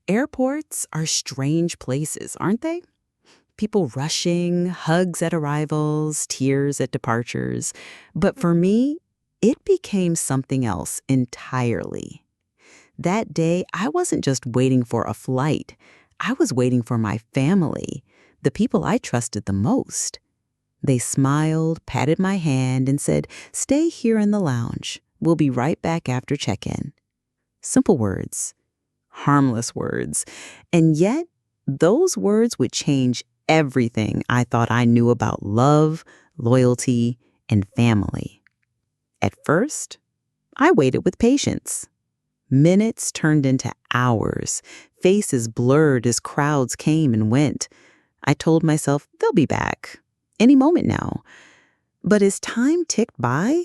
Airports are strange places, aren't they? People rushing, hugs at arrivals, tears at departures. But for me, it became something else entirely. That day, I wasn't just waiting for a flight. I was waiting for my family, the people I trusted the most. They smiled, patted my hand, and said, "Stay here in the lounge. We'll be right back after check-in." Simple words, harmless words. And yet, those words would change everything I thought I knew about love, loyalty, and family. At first, I waited with patience. Minutes turned into hours, faces blurred as crowds came and went. I told myself they'll be back any moment now. But as time ticked by,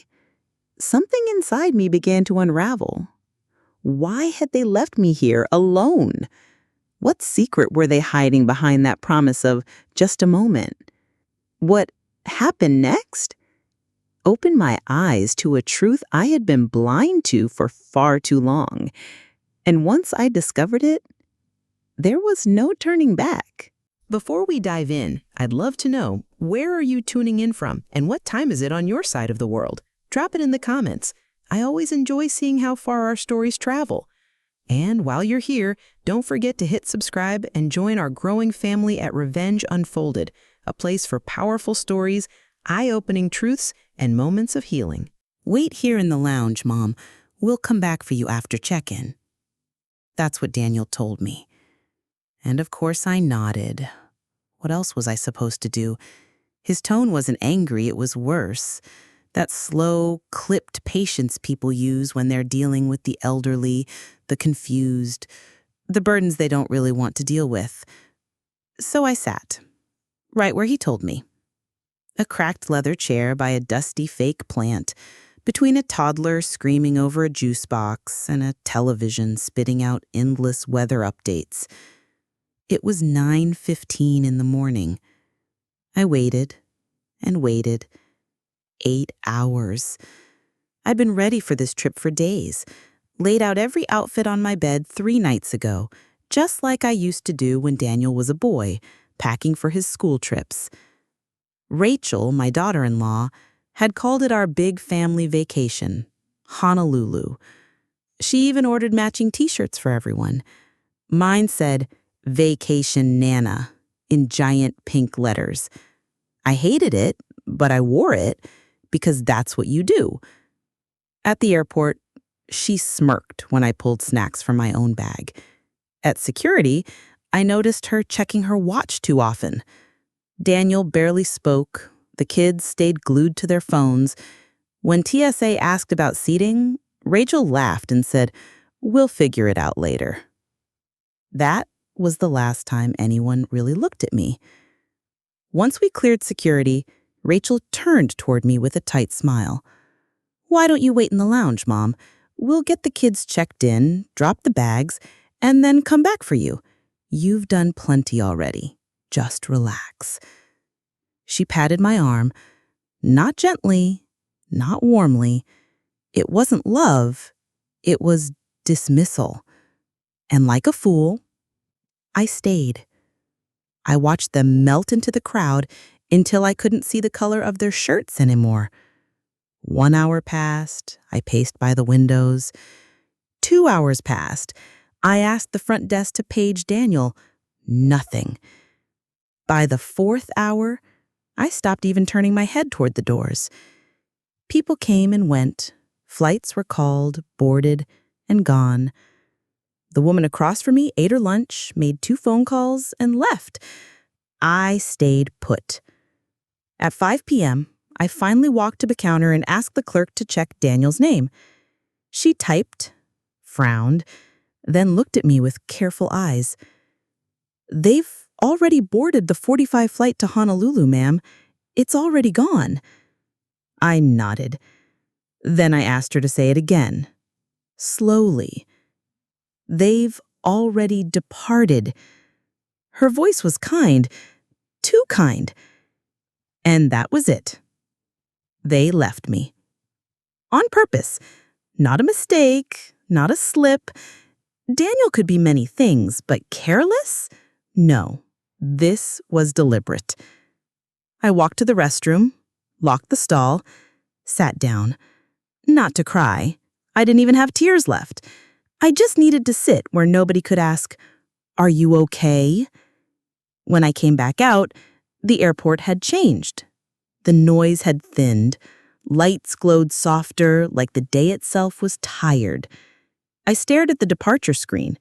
something inside me began to unravel. Why had they left me here alone? What secret were they hiding behind that promise of just a moment? What happened next opened my eyes to a truth I had been blind to for far too long. And once I discovered it, there was no turning back. Before we dive in, I'd love to know, where are you tuning in from and what time is it on your side of the world? Drop it in the comments. I always enjoy seeing how far our stories travel. And while you're here, don't forget to hit subscribe and join our growing family at Revenge Unfolded, a place for powerful stories, eye-opening truths, and moments of healing. "Wait here in the lounge, Mom. We'll come back for you after check-in." That's what Daniel told me. And of course I nodded. What else was I supposed to do? His tone wasn't angry, it was worse. That slow, clipped patience people use when they're dealing with the elderly, the confused, the burdens they don't really want to deal with. So I sat, right where he told me. A cracked leather chair by a dusty fake plant, between a toddler screaming over a juice box and a television spitting out endless weather updates. It was 9:15 in the morning. I waited and waited. 8 hours. I'd been ready for this trip for days, laid out every outfit on my bed 3 nights ago, just like I used to do when Daniel was a boy, packing for his school trips. Rachel, my daughter-in-law, had called it our big family vacation, Honolulu. She even ordered matching t-shirts for everyone. Mine said, "Vacation Nana," in giant pink letters. I hated it, but I wore it because that's what you do. At the airport, she smirked when I pulled snacks from my own bag. At security, I noticed her checking her watch too often. Daniel barely spoke. The kids stayed glued to their phones. When TSA asked about seating, Rachel laughed and said, "We'll figure it out later." That was the last time anyone really looked at me. Once we cleared security, Rachel turned toward me with a tight smile. "Why don't you wait in the lounge, Mom? We'll get the kids checked in, drop the bags, and then come back for you. You've done plenty already. Just relax." She patted my arm, not gently, not warmly. It wasn't love, it was dismissal. And like a fool, I stayed. I watched them melt into the crowd until I couldn't see the color of their shirts anymore. 1 hour passed. I paced by the windows. 2 hours passed. I asked the front desk to page Daniel. Nothing. By the 4th hour, I stopped even turning my head toward the doors. People came and went. Flights were called, boarded, and gone. The woman across from me ate her lunch, made 2 phone calls, and left. I stayed put. At 5 p.m., I finally walked to the counter and asked the clerk to check Daniel's name. She typed, frowned, then looked at me with careful eyes. "They've already boarded the 45 flight to Honolulu, ma'am. It's already gone." I nodded. Then I asked her to say it again, slowly. "They've already departed." Her voice was kind, too kind. And that was it. They left me. On purpose. Not a mistake, not a slip. Daniel could be many things, but careless? No, this was deliberate. I walked to the restroom, locked the stall, sat down. Not to cry. I didn't even have tears left. I just needed to sit where nobody could ask, "Are you okay?" When I came back out, the airport had changed. The noise had thinned. Lights glowed softer, like the day itself was tired. I stared at the departure screen.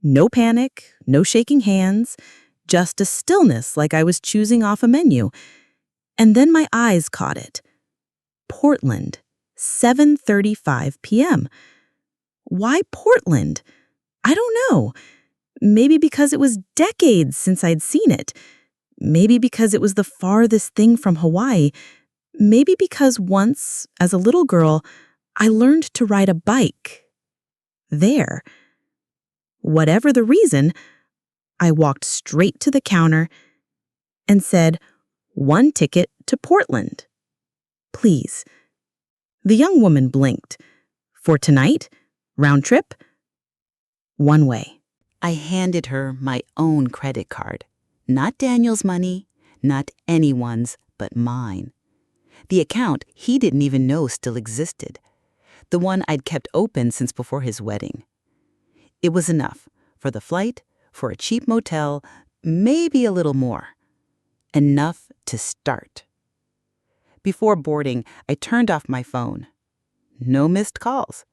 No panic, no shaking hands, just a stillness like I was choosing off a menu. And then my eyes caught it. Portland, 7:35 p.m. Why Portland? I don't know. Maybe because it was decades since I'd seen it. Maybe because it was the farthest thing from Hawaii. Maybe because once, as a little girl, I learned to ride a bike. There. Whatever the reason, I walked straight to the counter and said, "1 ticket to Portland. Please." The young woman blinked. "For tonight? Round trip?" "One way." I handed her my own credit card. Not Daniel's money, not anyone's, but mine. The account he didn't even know still existed. The one I'd kept open since before his wedding. It was enough for the flight, for a cheap motel, maybe a little more. Enough to start. Before boarding, I turned off my phone. No missed calls.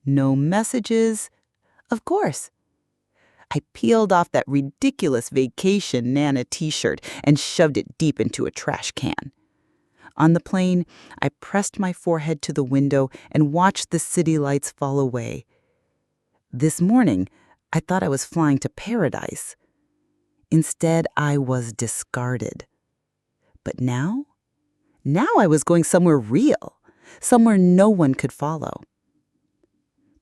No messages. Of course. I peeled off that ridiculous vacation Nana t-shirt and shoved it deep into a trash can. On the plane, I pressed my forehead to the window and watched the city lights fall away. This morning, I thought I was flying to paradise. Instead, I was discarded. But now I was going somewhere real, somewhere no one could follow.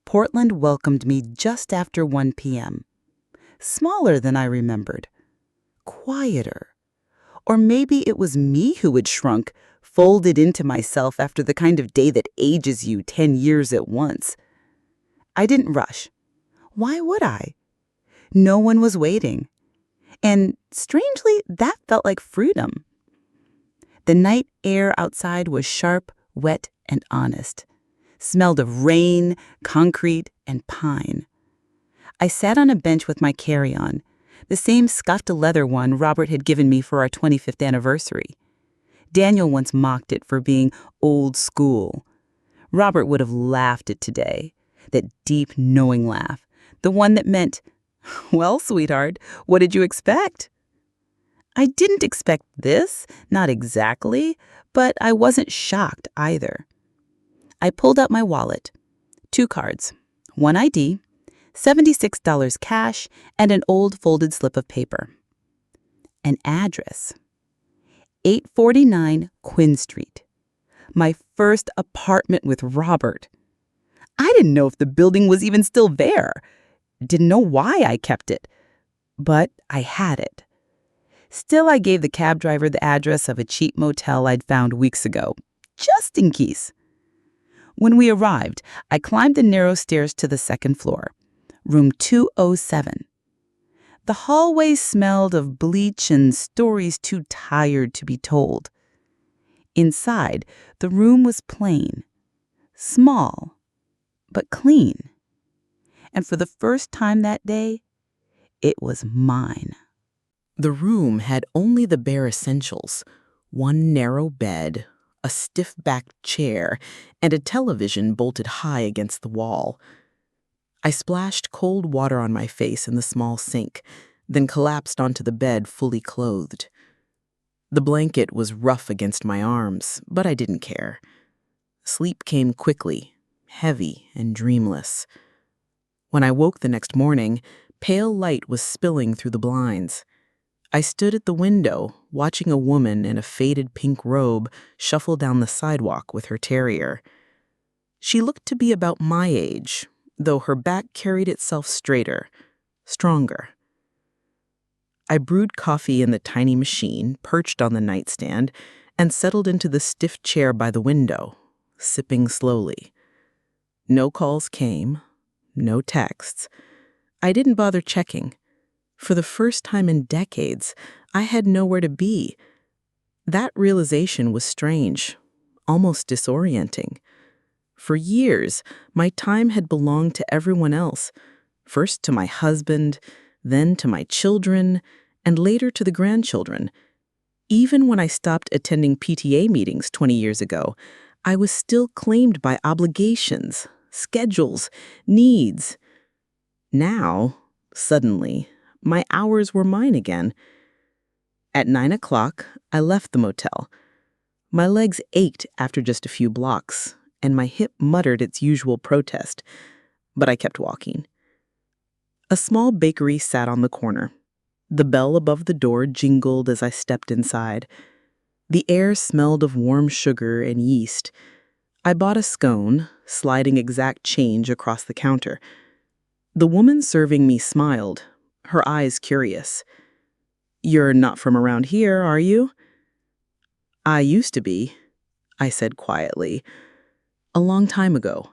Portland welcomed me just after 1 p.m. Smaller than I remembered. Quieter. Or maybe it was me who had shrunk, folded into myself after the kind of day that ages you 10 years at once. I didn't rush. Why would I? No one was waiting. And strangely, that felt like freedom. The night air outside was sharp, wet, and honest. Smelled of rain, concrete, and pine. I sat on a bench with my carry-on, the same scuffed leather one Robert had given me for our 25th anniversary. Daniel once mocked it for being old school. Robert would have laughed at today, that deep, knowing laugh, the one that meant, "Well, sweetheart, what did you expect?" I didn't expect this, not exactly, but I wasn't shocked either. I pulled out my wallet. 2 cards, 1 ID, $76 cash, and an old folded slip of paper. An address. 849 Quinn Street. My first apartment with Robert. I didn't know if the building was even still there. Didn't know why I kept it. But I had it. Still, I gave the cab driver the address of a cheap motel I'd found weeks ago, just in case. When we arrived, I climbed the narrow stairs to the 2nd floor, room 207. The hallway smelled of bleach and stories too tired to be told. Inside, the room was plain, small, but clean. And for the first time that day, it was mine. The room had only the bare essentials: 1 narrow bed, a stiff-backed chair, and a television bolted high against the wall. I splashed cold water on my face in the small sink, then collapsed onto the bed fully clothed. The blanket was rough against my arms, but I didn't care. Sleep came quickly, heavy and dreamless. When I woke the next morning, pale light was spilling through the blinds. I stood at the window, watching a woman in a faded pink robe shuffle down the sidewalk with her terrier. She looked to be about my age, though her back carried itself straighter, stronger. I brewed coffee in the tiny machine perched on the nightstand and settled into the stiff chair by the window, sipping slowly. No calls came, no texts, I didn't bother checking. For the first time in decades, I had nowhere to be. That realization was strange, almost disorienting. For years, my time had belonged to everyone else, first to my husband, then to my children, and later to the grandchildren. Even when I stopped attending PTA meetings 20 years ago, I was still claimed by obligations, schedules, needs. Now, suddenly, my hours were mine again. At 9 o'clock, I left the motel. My legs ached after just a few blocks, and my hip muttered its usual protest, but I kept walking. A small bakery sat on the corner. The bell above the door jingled as I stepped inside. The air smelled of warm sugar and yeast. I bought a scone, sliding exact change across the counter. The woman serving me smiled, her eyes curious. "You're not from around here, are you?" "I used to be," I said quietly. "A long time ago."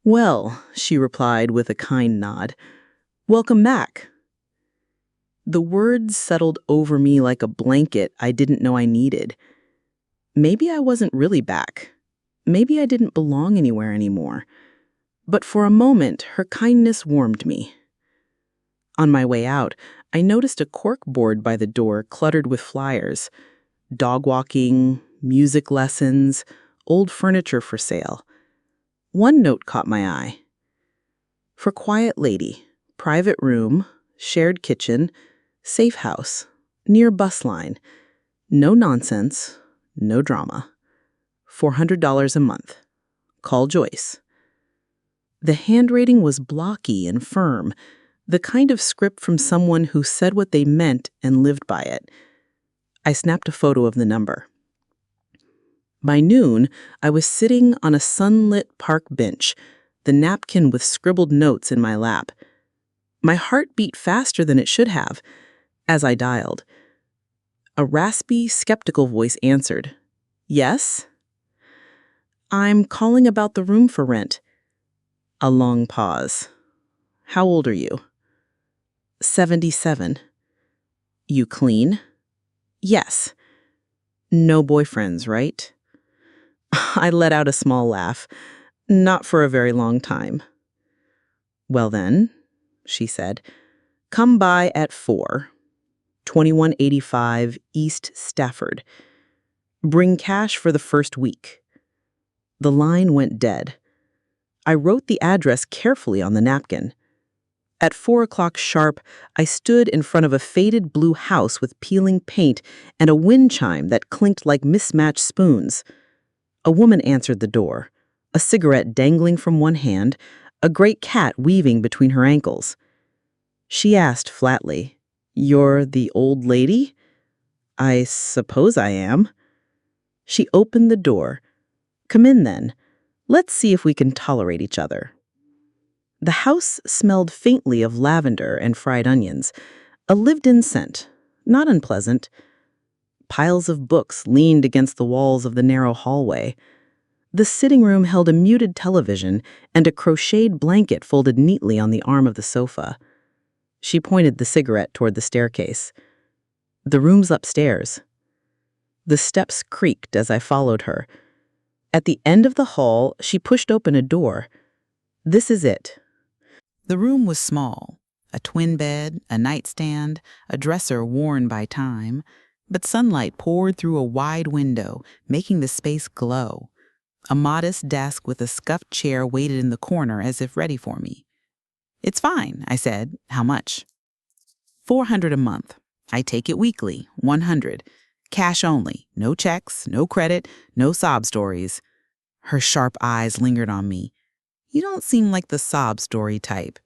"Well," she replied with a kind nod, "welcome back." The words settled over me like a blanket I didn't know I needed. Maybe I wasn't really back. Maybe I didn't belong anywhere anymore. But for a moment, her kindness warmed me. On my way out, I noticed a cork board by the door cluttered with flyers. Dog walking, music lessons, old furniture for sale. One note caught my eye. For quiet lady, private room, shared kitchen, safe house, near bus line. No nonsense, no drama. $400 a month. Call Joyce. The handwriting was blocky and firm, the kind of script from someone who said what they meant and lived by it. I snapped a photo of the number. By noon, I was sitting on a sunlit park bench, the napkin with scribbled notes in my lap. My heart beat faster than it should have as I dialed. A raspy, skeptical voice answered. "Yes?" "I'm calling about the room for rent." A long pause. "How old are you?" 77. "You clean?" "Yes." "No boyfriends, right?" I let out a small laugh. "Not for a very long time." "Well then," she said, "come by at 4, 2185 East Stafford. Bring cash for the first week." The line went dead. I wrote the address carefully on the napkin. At 4 o'clock sharp, I stood in front of a faded blue house with peeling paint and a wind chime that clinked like mismatched spoons. A woman answered the door, a cigarette dangling from one hand, a great cat weaving between her ankles. She asked flatly, "You're the old lady?" "I suppose I am." She opened the door. "Come in then. Let's see if we can tolerate each other." The house smelled faintly of lavender and fried onions, a lived-in scent, not unpleasant. Piles of books leaned against the walls of the narrow hallway. The sitting room held a muted television and a crocheted blanket folded neatly on the arm of the sofa. She pointed the cigarette toward the staircase. "The room's upstairs." The steps creaked as I followed her. At the end of the hall, she pushed open a door. "This is it." The room was small, a twin bed, a nightstand, a dresser worn by time, but sunlight poured through a wide window, making the space glow. A modest desk with a scuffed chair waited in the corner as if ready for me. "It's fine," I said. "How much?" $400 a month. I take it weekly, 100. Cash only, no checks, no credit, no sob stories. Her sharp eyes lingered on me. "You don't seem like the sob story type."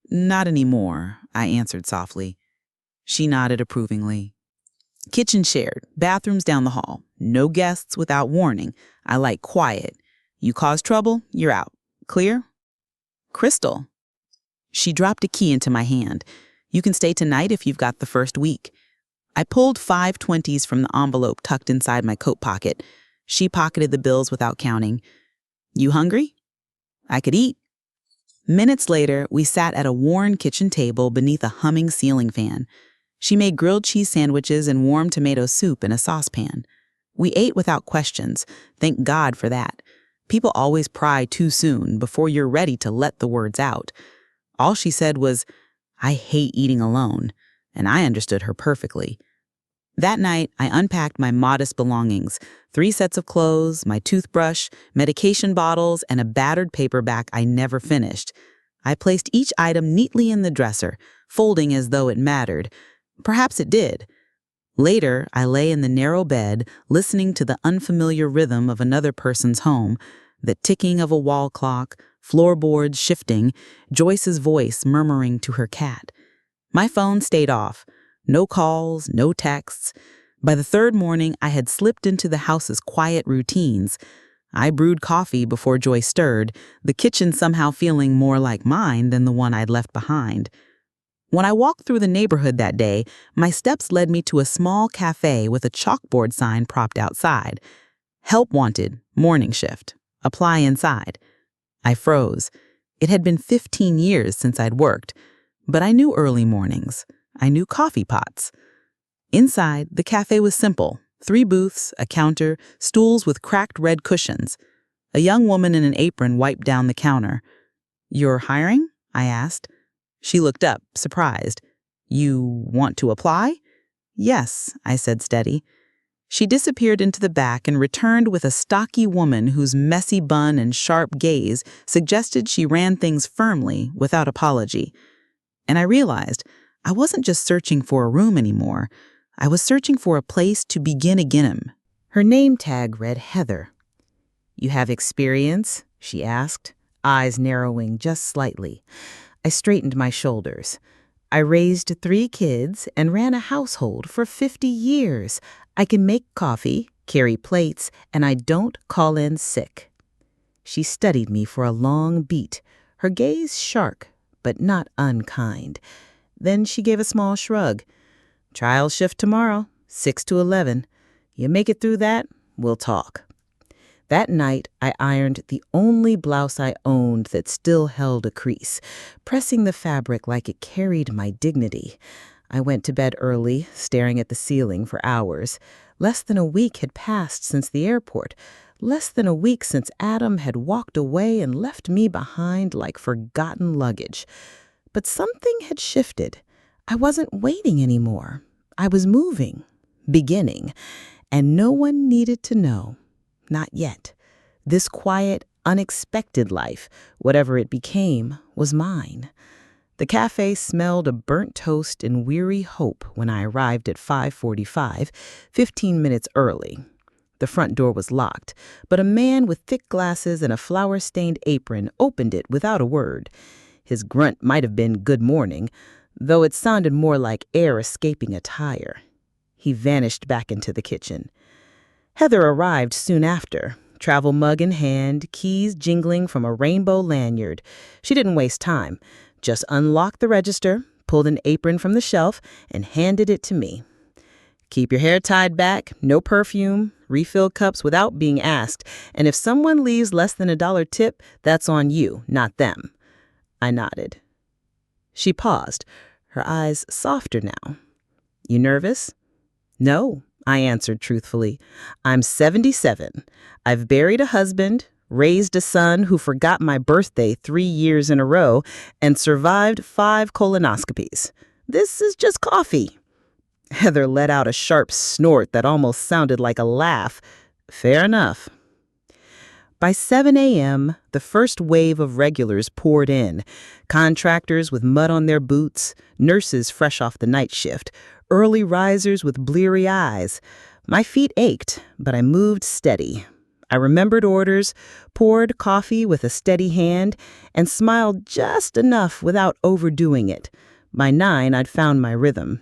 "Not anymore," I answered softly. She nodded approvingly. "Kitchen shared, bathrooms down the hall. No guests without warning. I like quiet. You cause trouble, you're out. Clear?" "Crystal." She dropped a key into my hand. "You can stay tonight if you've got the first week." I pulled 5 20s from the envelope tucked inside my coat pocket. She pocketed the bills without counting. "You hungry?" "I could eat." Minutes later, we sat at a worn kitchen table beneath a humming ceiling fan. She made grilled cheese sandwiches and warm tomato soup in a saucepan. We ate without questions. Thank God for that. People always pry too soon before you're ready to let the words out. All she said was, "I hate eating alone," and I understood her perfectly. That night, I unpacked my modest belongings, 3 sets of clothes, my toothbrush, medication bottles, and a battered paperback I never finished. I placed each item neatly in the dresser, folding as though it mattered. Perhaps it did. Later, I lay in the narrow bed, listening to the unfamiliar rhythm of another person's home, the ticking of a wall clock, floorboards shifting, Joyce's voice murmuring to her cat. My phone stayed off. No calls, no texts. By the 3rd morning, I had slipped into the house's quiet routines. I brewed coffee before Joyce stirred, the kitchen somehow feeling more like mine than the one I'd left behind. When I walked through the neighborhood that day, my steps led me to a small cafe with a chalkboard sign propped outside. "Help wanted, morning shift. Apply inside." I froze. It had been 15 years since I'd worked, but I knew early mornings. I knew coffee pots. Inside, the cafe was simple. 3 booths, a counter, stools with cracked red cushions. A young woman in an apron wiped down the counter. "You're hiring?" I asked. She looked up, surprised. "You want to apply?" "Yes," I said steady. She disappeared into the back and returned with a stocky woman whose messy bun and sharp gaze suggested she ran things firmly, without apology. And I realized I wasn't just searching for a room anymore. I was searching for a place to begin again. Her name tag read Heather. "You have experience?" she asked, eyes narrowing just slightly. I straightened my shoulders. "I raised 3 kids and ran a household for 50 years. I can make coffee, carry plates, and I don't call in sick." She studied me for a long beat, her gaze sharp, but not unkind. Then she gave a small shrug. "Trial shift tomorrow, 6 to 11. You make it through that, we'll talk." That night, I ironed the only blouse I owned that still held a crease, pressing the fabric like it carried my dignity. I went to bed early, staring at the ceiling for hours. Less than a week had passed since the airport. Less than a week since Adam had walked away and left me behind like forgotten luggage. But something had shifted. I wasn't waiting anymore. I was moving, beginning, and no one needed to know. Not yet. This quiet, unexpected life, whatever it became, was mine. The cafe smelled of burnt toast and weary hope when I arrived at 5:45, 15 minutes early. The front door was locked, but a man with thick glasses and a flour-stained apron opened it without a word. His grunt might have been "good morning," though it sounded more like air escaping a tire. He vanished back into the kitchen. Heather arrived soon after, travel mug in hand, keys jingling from a rainbow lanyard. She didn't waste time, just unlocked the register, pulled an apron from the shelf, and handed it to me. "Keep your hair tied back, no perfume, refill cups without being asked, and if someone leaves less than $1 tip, that's on you, not them." I nodded. She paused, her eyes softer now. "You nervous?" "No," I answered truthfully. "I'm 77. I've buried a husband, raised a son who forgot my birthday 3 years in a row, and survived 5 colonoscopies. This is just coffee." Heather let out a sharp snort that almost sounded like a laugh. "Fair enough." By 7 a.m., the first wave of regulars poured in. Contractors with mud on their boots, nurses fresh off the night shift, early risers with bleary eyes. My feet ached, but I moved steady. I remembered orders, poured coffee with a steady hand, and smiled just enough without overdoing it. By 9, I'd found my rhythm.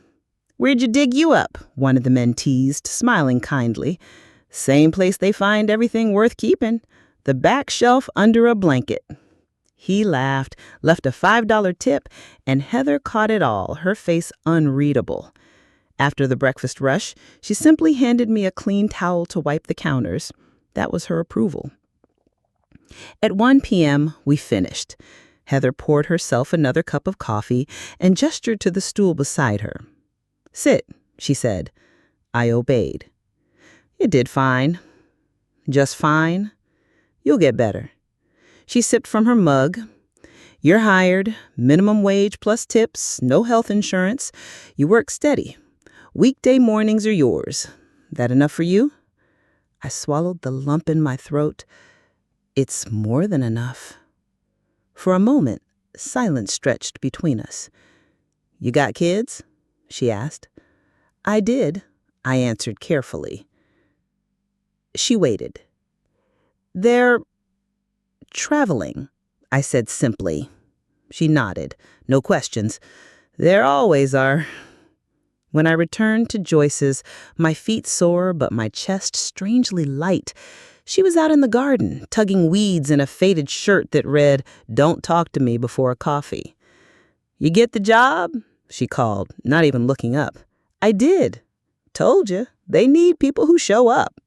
"Where'd you dig you up?" one of the men teased, smiling kindly. "Same place they find everything worth keeping. The back shelf under a blanket." He laughed, left a $5 tip, and Heather caught it all, her face unreadable. After the breakfast rush, she simply handed me a clean towel to wipe the counters. That was her approval. At 1 p.m., we finished. Heather poured herself another cup of coffee and gestured to the stool beside her. "Sit," she said. I obeyed. "It did fine. Just fine. You'll get better." She sipped from her mug. "You're hired, minimum wage plus tips, no health insurance. You work steady. Weekday mornings are yours. That enough for you?" I swallowed the lump in my throat. It's more than enough. For a moment, silence stretched between us. "You got kids?" she asked. "I did," I answered carefully. She waited. "They're traveling," I said simply. She nodded. No questions. "There always are." When I returned to Joyce's, my feet sore but my chest strangely light, she was out in the garden, tugging weeds in a faded shirt that read, "Don't talk to me before coffee." "You get the job?" she called, not even looking up. "I did. Told you, they need people who show up."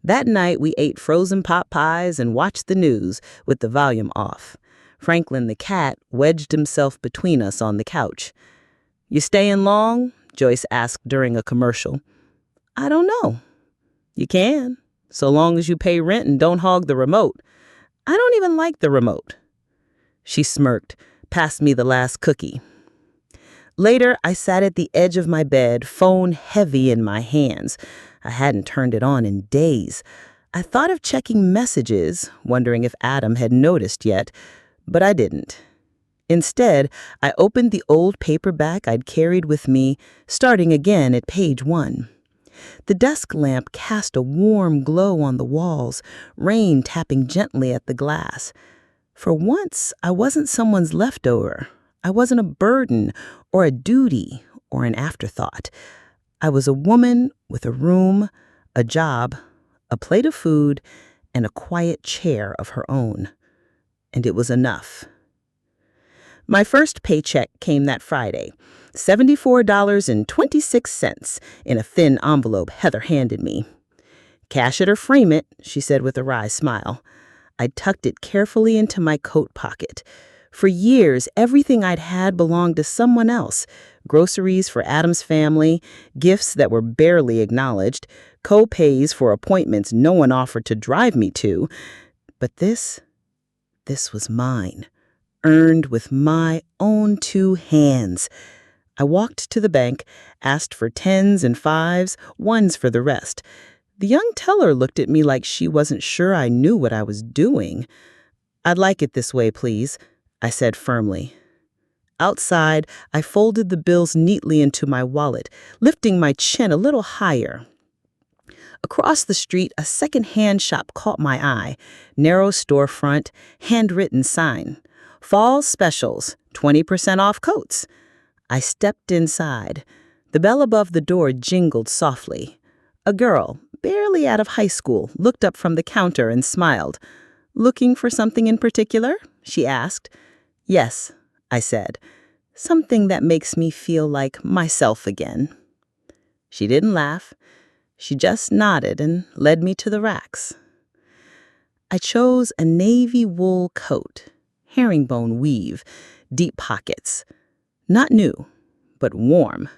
That night we ate frozen pot pies and watched the news with the volume off. Franklin the cat wedged himself between us on the couch. "You staying long?" Joyce asked during a commercial. "I don't know." "You can, so long as you pay rent and don't hog the remote." "I don't even like the remote." She smirked, passed me the last cookie. Later, I sat at the edge of my bed, phone heavy in my hands. I hadn't turned it on in days. I thought of checking messages, wondering if Adam had noticed yet, but I didn't. Instead, I opened the old paperback I'd carried with me, starting again at page 1. The desk lamp cast a warm glow on the walls, rain tapping gently at the glass. For once, I wasn't someone's leftover. I wasn't a burden or a duty or an afterthought. I was a woman with a room, a job, a plate of food, and a quiet chair of her own. And it was enough. My first paycheck came that Friday, $74.26 in a thin envelope Heather handed me. "Cash it or frame it," she said with a wry smile. I tucked it carefully into my coat pocket. For years, everything I'd had belonged to someone else. Groceries for Adam's family, gifts that were barely acknowledged, co-pays for appointments no one offered to drive me to. But this was mine, earned with my own 2 hands. I walked to the bank, asked for 10s and 5s, 1s for the rest. The young teller looked at me like she wasn't sure I knew what I was doing. "I'd like it this way, please," I said firmly. Outside, I folded the bills neatly into my wallet, lifting my chin a little higher. Across the street, a second-hand shop caught my eye. Narrow storefront, handwritten sign. "Fall specials, 20% off coats." I stepped inside. The bell above the door jingled softly. A girl, barely out of high school, looked up from the counter and smiled. "Looking for something in particular?" she asked. "Yes," I said. "Something that makes me feel like myself again." She didn't laugh. She just nodded and led me to the racks. I chose a navy wool coat, herringbone weave, deep pockets. Not new, but warm.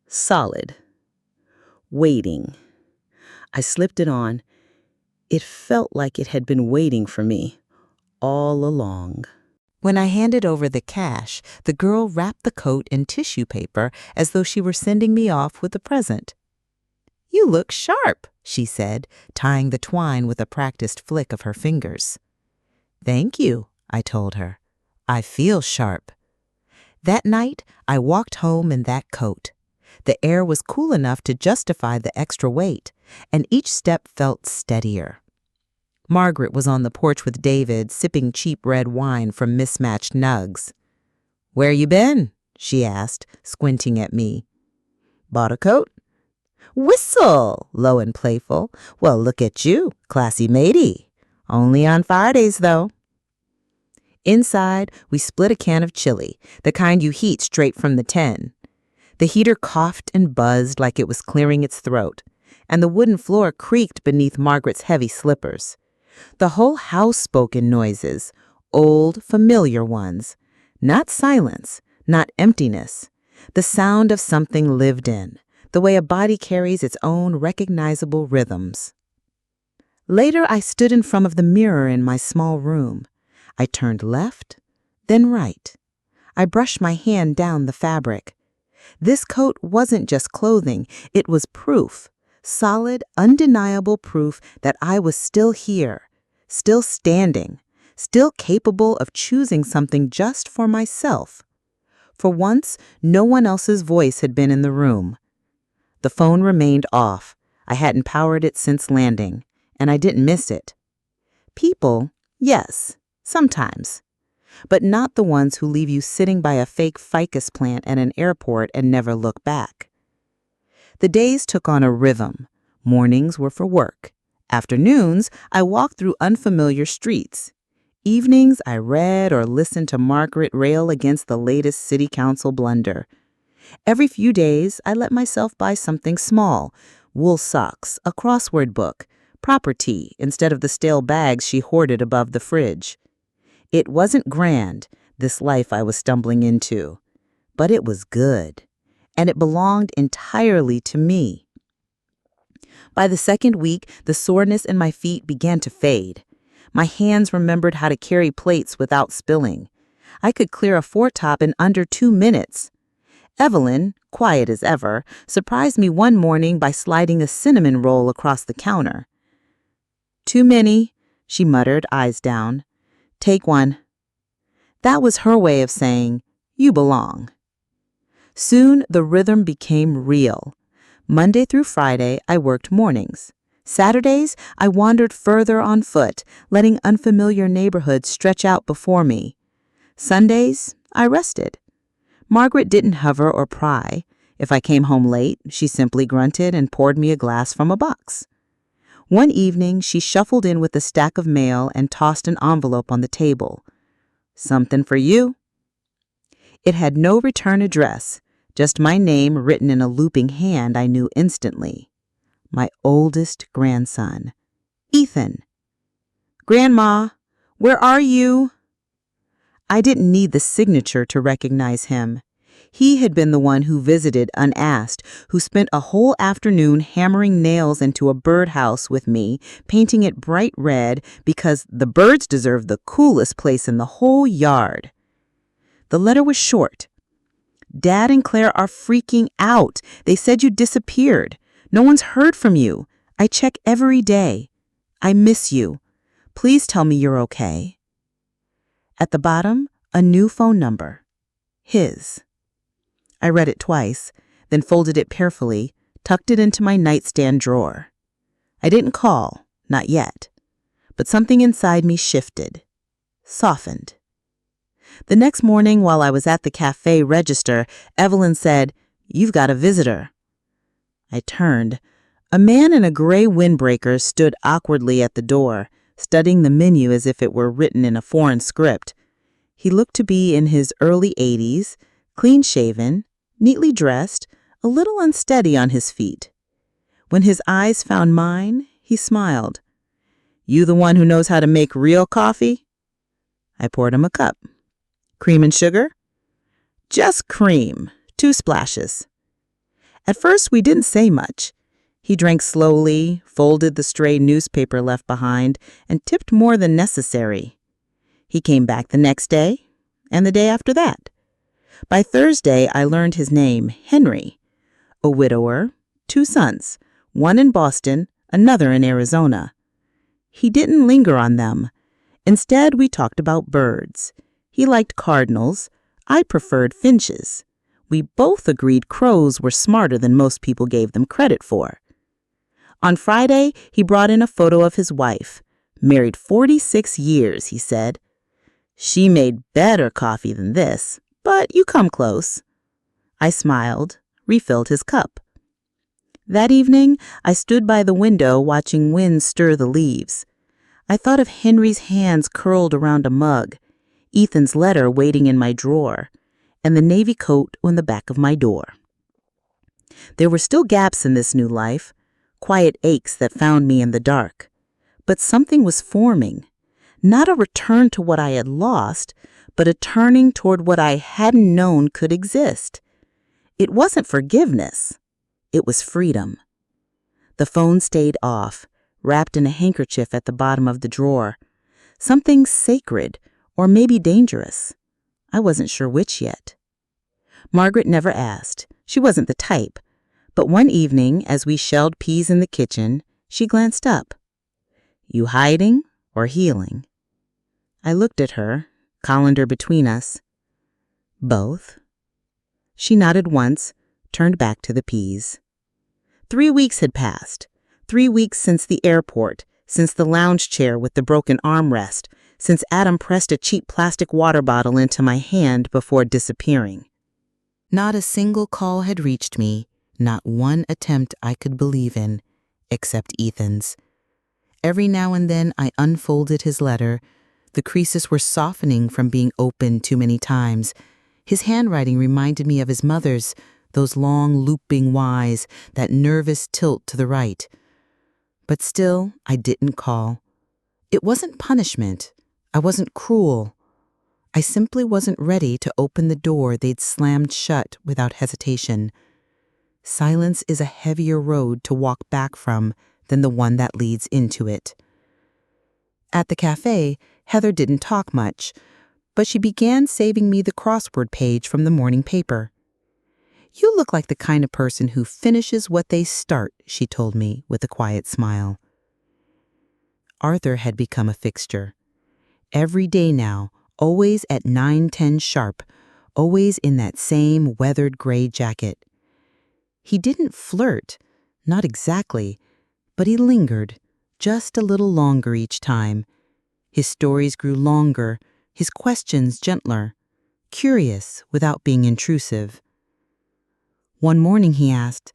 Solid. Waiting. I slipped it on. It felt like it had been waiting for me all along. When I handed over the cash, the girl wrapped the coat in tissue paper as though she were sending me off with a present. "You look sharp," she said, tying the twine with a practiced flick of her fingers. "Thank you," I told her. "I feel sharp." That night, I walked home in that coat. The air was cool enough to justify the extra weight, and each step felt steadier. Margaret was on the porch with David, sipping cheap red wine from mismatched nugs. "Where you been?" she asked, squinting at me. "Bought a coat?" "Whistle!" low and playful. "Well, look at you, classy matey. Only on Fridays, though." Inside, we split a can of chili, the kind you heat straight from the tin. The heater coughed and buzzed like it was clearing its throat, and the wooden floor creaked beneath Margaret's heavy slippers. The whole house spoke in noises, old, familiar ones. Not silence, not emptiness. The sound of something lived in, the way a body carries its own recognizable rhythms. Later, I stood in front of the mirror in my small room. I turned left, then right. I brushed my hand down the fabric. This coat wasn't just clothing, it was proof, solid, undeniable proof that I was still here, still standing, still capable of choosing something just for myself. For once, no one else's voice had been in the room. The phone remained off. I hadn't powered it since landing, and I didn't miss it. People, yes, sometimes. But not the ones who leave you sitting by a fake ficus plant at an airport and never look back. The days took on a rhythm. Mornings were for work. Afternoons, I walked through unfamiliar streets. Evenings, I read or listened to Margaret rail against the latest city council blunder. Every few days, I let myself buy something small, wool socks, a crossword book, proper tea instead of the stale bags she hoarded above the fridge. It wasn't grand, this life I was stumbling into, but it was good, and it belonged entirely to me. By the second week, the soreness in my feet began to fade. My hands remembered how to carry plates without spilling. I could clear a four-top in under 2 minutes. Evelyn, quiet as ever, surprised me one morning by sliding a cinnamon roll across the counter. "Too many," she muttered, eyes down. "Take one." That was her way of saying, "You belong." Soon the rhythm became real. Monday through Friday, I worked mornings. Saturdays, I wandered further on foot, letting unfamiliar neighborhoods stretch out before me. Sundays, I rested. Margaret didn't hover or pry. If I came home late, she simply grunted and poured me a glass from a box. One evening, she shuffled in with a stack of mail and tossed an envelope on the table. "Something for you." It had no return address, just my name written in a looping hand I knew instantly. My oldest grandson, Ethan. "Grandma, where are you?" I didn't need the signature to recognize him. He had been the one who visited unasked, who spent a whole afternoon hammering nails into a birdhouse with me, painting it bright red because the birds deserved the coolest place in the whole yard. The letter was short. "Dad and Claire are freaking out. They said you disappeared. No one's heard from you. I check every day. I miss you. Please tell me you're okay." At the bottom, a new phone number. His. I read it twice, then folded it carefully, tucked it into my nightstand drawer. I didn't call, not yet, but something inside me shifted, softened. The next morning, while I was at the cafe register, Evelyn said, "You've got a visitor." I turned. A man in a gray windbreaker stood awkwardly at the door, studying the menu as if it were written in a foreign script. He looked to be in his early 80s, clean-shaven, neatly dressed, a little unsteady on his feet. When his eyes found mine, he smiled. "You the one who knows how to make real coffee?" I poured him a cup. "Cream and sugar?" "Just cream, 2 splashes." At first, we didn't say much. He drank slowly, folded the stray newspaper left behind, and tipped more than necessary. He came back the next day, and the day after that. By Thursday, I learned his name, Henry. A widower, 2 sons, one in Boston, another in Arizona. He didn't linger on them. Instead, we talked about birds. He liked cardinals. I preferred finches. We both agreed crows were smarter than most people gave them credit for. On Friday, he brought in a photo of his wife. Married 46 years, he said. "She made better coffee than this, but you come close." I smiled, refilled his cup. That evening, I stood by the window watching wind stir the leaves. I thought of Henry's hands curled around a mug, Ethan's letter waiting in my drawer, and the navy coat on the back of my door. There were still gaps in this new life, quiet aches that found me in the dark. But something was forming. Not a return to what I had lost, but a turning toward what I hadn't known could exist. It wasn't forgiveness. It was freedom. The phone stayed off, wrapped in a handkerchief at the bottom of the drawer. Something sacred, or maybe dangerous. I wasn't sure which yet. Margaret never asked. She wasn't the type. But one evening, as we shelled peas in the kitchen, she glanced up. "You hiding or healing?" I looked at her, colander between us. "Both." She nodded once, turned back to the peas. 3 weeks had passed. 3 weeks since the airport, since the lounge chair with the broken armrest, since Adam pressed a cheap plastic water bottle into my hand before disappearing. Not a single call had reached me, not one attempt I could believe in, except Ethan's. Every now and then I unfolded his letter. The creases were softening from being opened too many times. His handwriting reminded me of his mother's, those long looping Ys, that nervous tilt to the right. But still, I didn't call. It wasn't punishment. I wasn't cruel. I simply wasn't ready to open the door they'd slammed shut without hesitation. Silence is a heavier road to walk back from than the one that leads into it. At the cafe, Heather didn't talk much, but she began saving me the crossword page from the morning paper. "You look like the kind of person who finishes what they start," she told me with a quiet smile. Arthur had become a fixture. Every day now, always at 9:10 sharp, always in that same weathered gray jacket. He didn't flirt, not exactly, but he lingered, just a little longer each time. His stories grew longer, his questions gentler, curious without being intrusive. One morning he asked,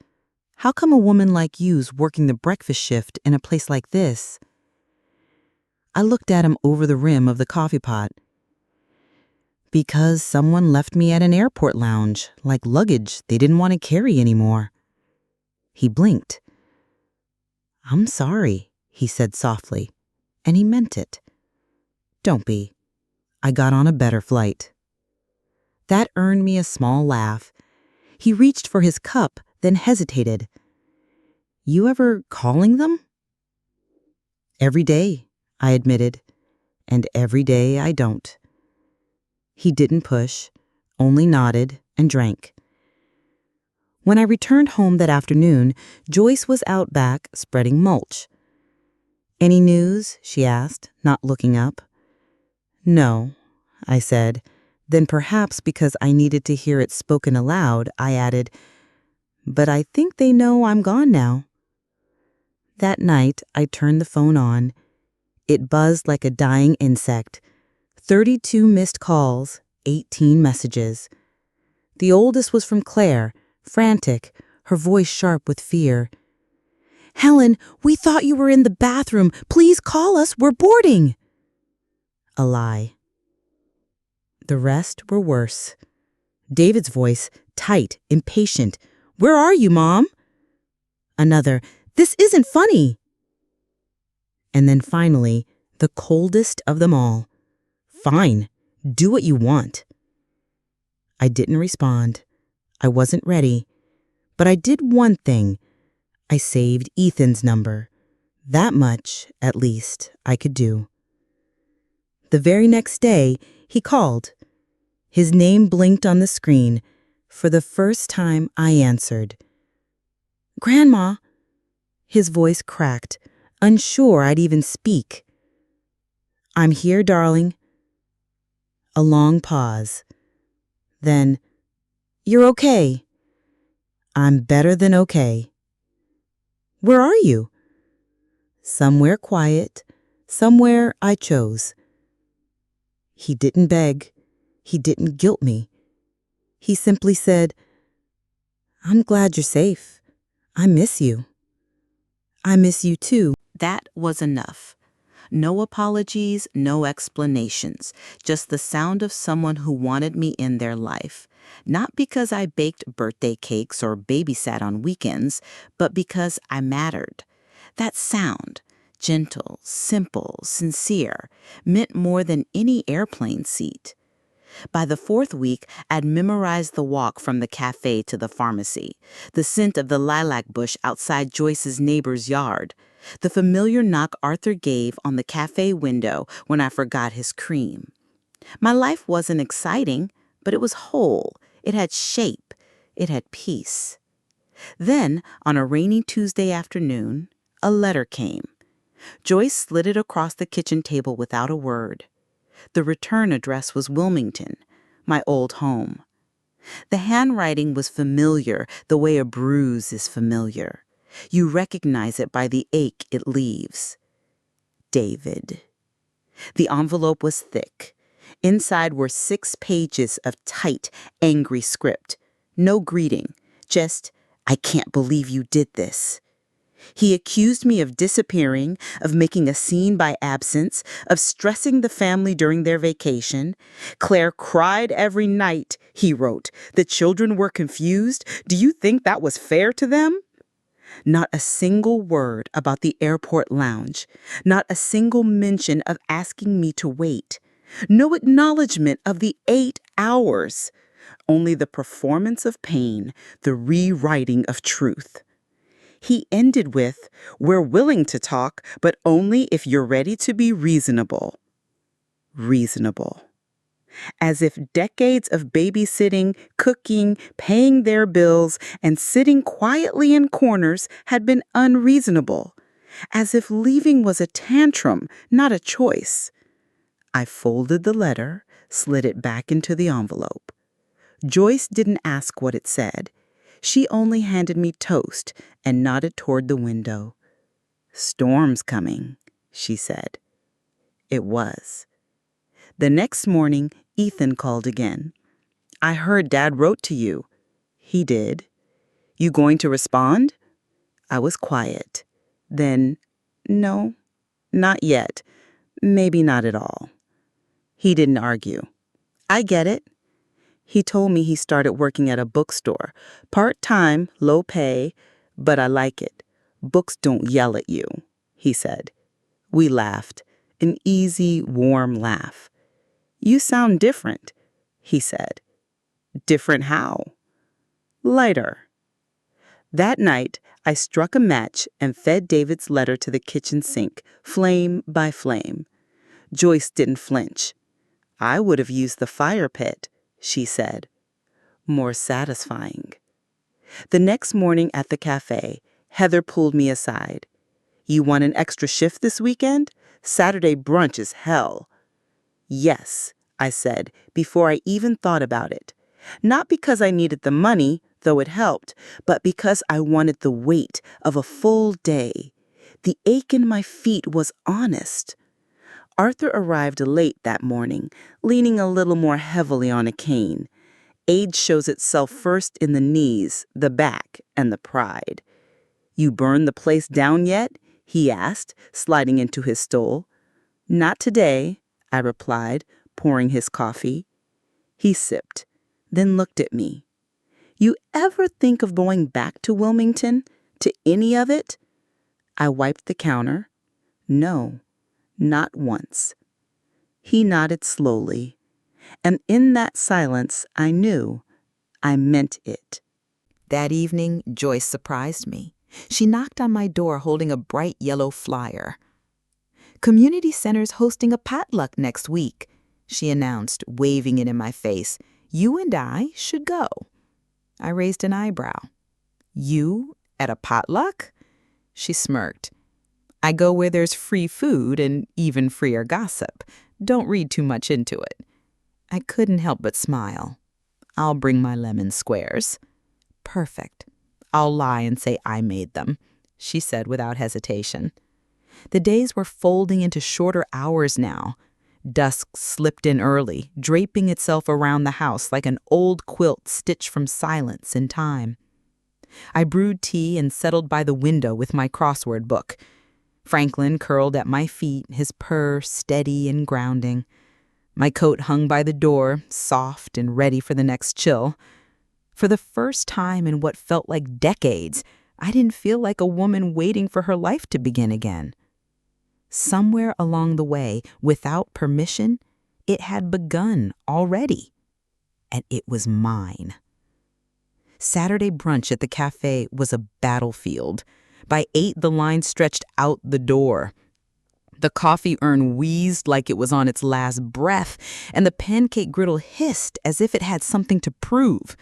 "How come a woman like you's working the breakfast shift in a place like this?" I looked at him over the rim of the coffee pot. "Because someone left me at an airport lounge, like luggage they didn't want to carry anymore." He blinked. "I'm sorry," he said softly, and he meant it. "Don't be. I got on a better flight." That earned me a small laugh. He reached for his cup, then hesitated. "You ever calling them?" "Every day," I admitted, "and every day I don't." He didn't push, only nodded and drank. When I returned home that afternoon, Joyce was out back spreading mulch. "Any news?" she asked, not looking up. "No," I said. Then perhaps because I needed to hear it spoken aloud, I added, "But I think they know I'm gone now." That night, I turned the phone on. It buzzed like a dying insect. 32 missed calls, 18 messages. The oldest was from Claire, frantic, her voice sharp with fear. "Helen, we thought you were in the bathroom. Please call us. We're boarding." A lie. The rest were worse. David's voice, tight, impatient. "Where are you, Mom?" Another, "This isn't funny." And then finally, the coldest of them all. "Fine, do what you want." I didn't respond. I wasn't ready. But I did one thing. I saved Ethan's number. That much, at least, I could do. The very next day, he called. His name blinked on the screen. For the first time, I answered. "Grandma." His voice cracked, unsure I'd even speak. "I'm here, darling." A long pause. Then, "You're okay." "I'm better than okay." "Where are you?" "Somewhere quiet, somewhere I chose." He didn't beg. He didn't guilt me. He simply said, "I'm glad you're safe. I miss you." "I miss you too." That was enough. No apologies, no explanations, just the sound of someone who wanted me in their life. Not because I baked birthday cakes or babysat on weekends, but because I mattered. That sound, Gentle, simple, sincere, meant more than any airplane seat. By the fourth week, I'd memorized the walk from the cafe to the pharmacy, the scent of the lilac bush outside Joyce's neighbor's yard, the familiar knock Arthur gave on the cafe window when I forgot his cream. My life wasn't exciting, but it was whole. It had shape. It had peace. Then, on a rainy Tuesday afternoon, a letter came. Joyce slid it across the kitchen table without a word. The return address was Wilmington, my old home. The handwriting was familiar the way a bruise is familiar. You recognize it by the ache it leaves. David. The envelope was thick. Inside were 6 pages of tight, angry script. No greeting, just, "I can't believe you did this." He accused me of disappearing, of making a scene by absence, of stressing the family during their vacation. "Claire cried every night," he wrote. "The children were confused. Do you think that was fair to them?" Not a single word about the airport lounge. Not a single mention of asking me to wait. No acknowledgement of the 8 hours. Only the performance of pain, the rewriting of truth. He ended with, "We're willing to talk, but only if you're ready to be reasonable." Reasonable. As if decades of babysitting, cooking, paying their bills, and sitting quietly in corners had been unreasonable. As if leaving was a tantrum, not a choice. I folded the letter, slid it back into the envelope. Joyce didn't ask what it said. She only handed me toast and nodded toward the window. "Storm's coming," she said. It was. The next morning, Ethan called again. "I heard Dad wrote to you." "He did." "You going to respond?" I was quiet. Then, "No, not yet. Maybe not at all." He didn't argue. "I get it." He told me he started working at a bookstore. "Part-time, low pay, but I like it. Books don't yell at you," he said. We laughed, an easy, warm laugh. "You sound different," he said. "Different how?" "Lighter." That night, I struck a match and fed David's letter to the kitchen sink, flame by flame. Joyce didn't flinch. "I would have used the fire pit," she said. More satisfying. The next morning at the cafe, Heather pulled me aside. "You want an extra shift this weekend? Saturday brunch is hell." "Yes," I said, before I even thought about it. Not because I needed the money, though it helped, but because I wanted the weight of a full day. The ache in my feet was honest. Arthur arrived late that morning, leaning a little more heavily on a cane. Age shows itself first in the knees, the back, and the pride. "You burned the place down yet?" he asked, sliding into his stole. "Not today," I replied, pouring his coffee. He sipped, then looked at me. "You ever think of going back to Wilmington? To any of it?" I wiped the counter. "No, not once." He nodded slowly, and in that silence I knew I meant it. That evening, Joyce surprised me. She knocked on my door holding a bright yellow flyer. "Community Center's hosting a potluck next week," she announced, waving it in my face. "You and I should go." I raised an eyebrow. "You at a potluck?" She smirked. "I go where there's free food and even freer gossip. Don't read too much into it." I couldn't help but smile. "I'll bring my lemon squares." "Perfect. I'll lie and say I made them," she said without hesitation. The days were folding into shorter hours now. Dusk slipped in early, draping itself around the house like an old quilt stitched from silence and time. I brewed tea and settled by the window with my crossword book. Franklin curled at my feet, his purr steady and grounding. My coat hung by the door, soft and ready for the next chill. For the first time in what felt like decades, I didn't feel like a woman waiting for her life to begin again. Somewhere along the way, without permission, it had begun already. And it was mine. Saturday brunch at the cafe was a battlefield. By 8, the line stretched out the door. The coffee urn wheezed like it was on its last breath, and the pancake griddle hissed as if it had something to prove.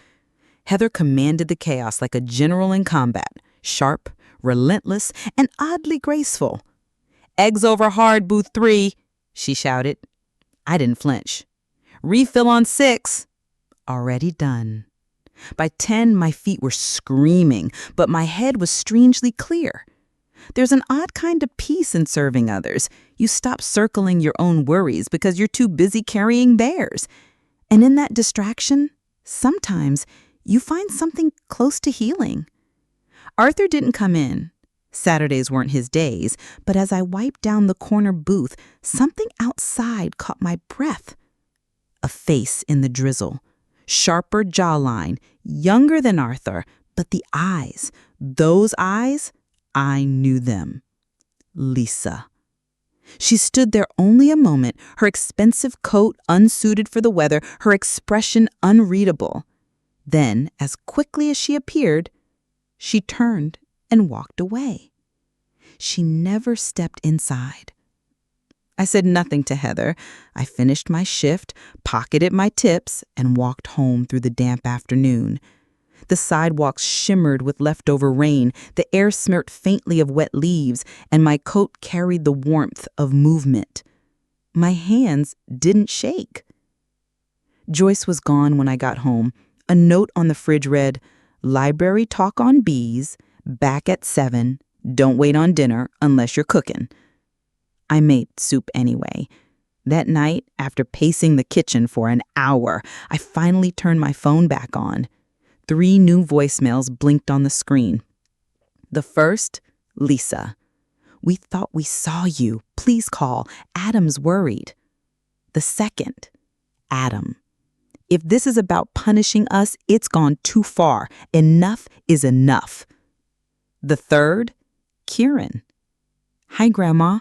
Heather commanded the chaos like a general in combat, sharp, relentless, and oddly graceful. "Eggs over hard, booth 3, she shouted. I didn't flinch. "Refill on 6. Already done. By 10, my feet were screaming, but my head was strangely clear. There's an odd kind of peace in serving others. You stop circling your own worries because you're too busy carrying theirs. And in that distraction, sometimes you find something close to healing. Arthur didn't come in. Saturdays weren't his days, but as I wiped down the corner booth, something outside caught my breath. A face in the drizzle. Sharper jawline, younger than Arthur, but the eyes, those eyes, I knew them. Lisa. She stood there only a moment, her expensive coat unsuited for the weather, her expression unreadable. Then, as quickly as she appeared, she turned and walked away. She never stepped inside. I said nothing to Heather. I finished my shift, pocketed my tips, and walked home through the damp afternoon. The sidewalks shimmered with leftover rain, the air smirked faintly of wet leaves, and my coat carried the warmth of movement. My hands didn't shake. Joyce was gone when I got home. A note on the fridge read, "Library talk on bees, back at 7, don't wait on dinner unless you're cooking." I made soup anyway. That night, after pacing the kitchen for an hour, I finally turned my phone back on. 3 new voicemails blinked on the screen. The first, Lisa. "We thought we saw you. Please call. Adam's worried." The second, Adam. "If this is about punishing us, it's gone too far. Enough is enough." The third, Kieran. "Hi, Grandma.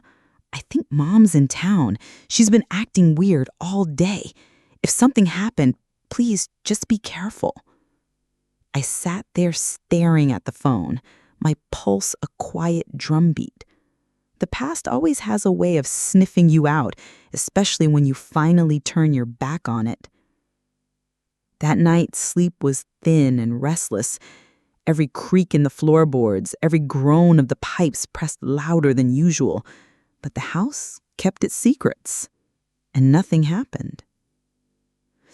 I think Mom's in town. She's been acting weird all day. If something happened, please just be careful." I sat there staring at the phone, my pulse a quiet drumbeat. The past always has a way of sniffing you out, especially when you finally turn your back on it. That night, sleep was thin and restless. Every creak in the floorboards, every groan of the pipes pressed louder than usual. But the house kept its secrets, and nothing happened.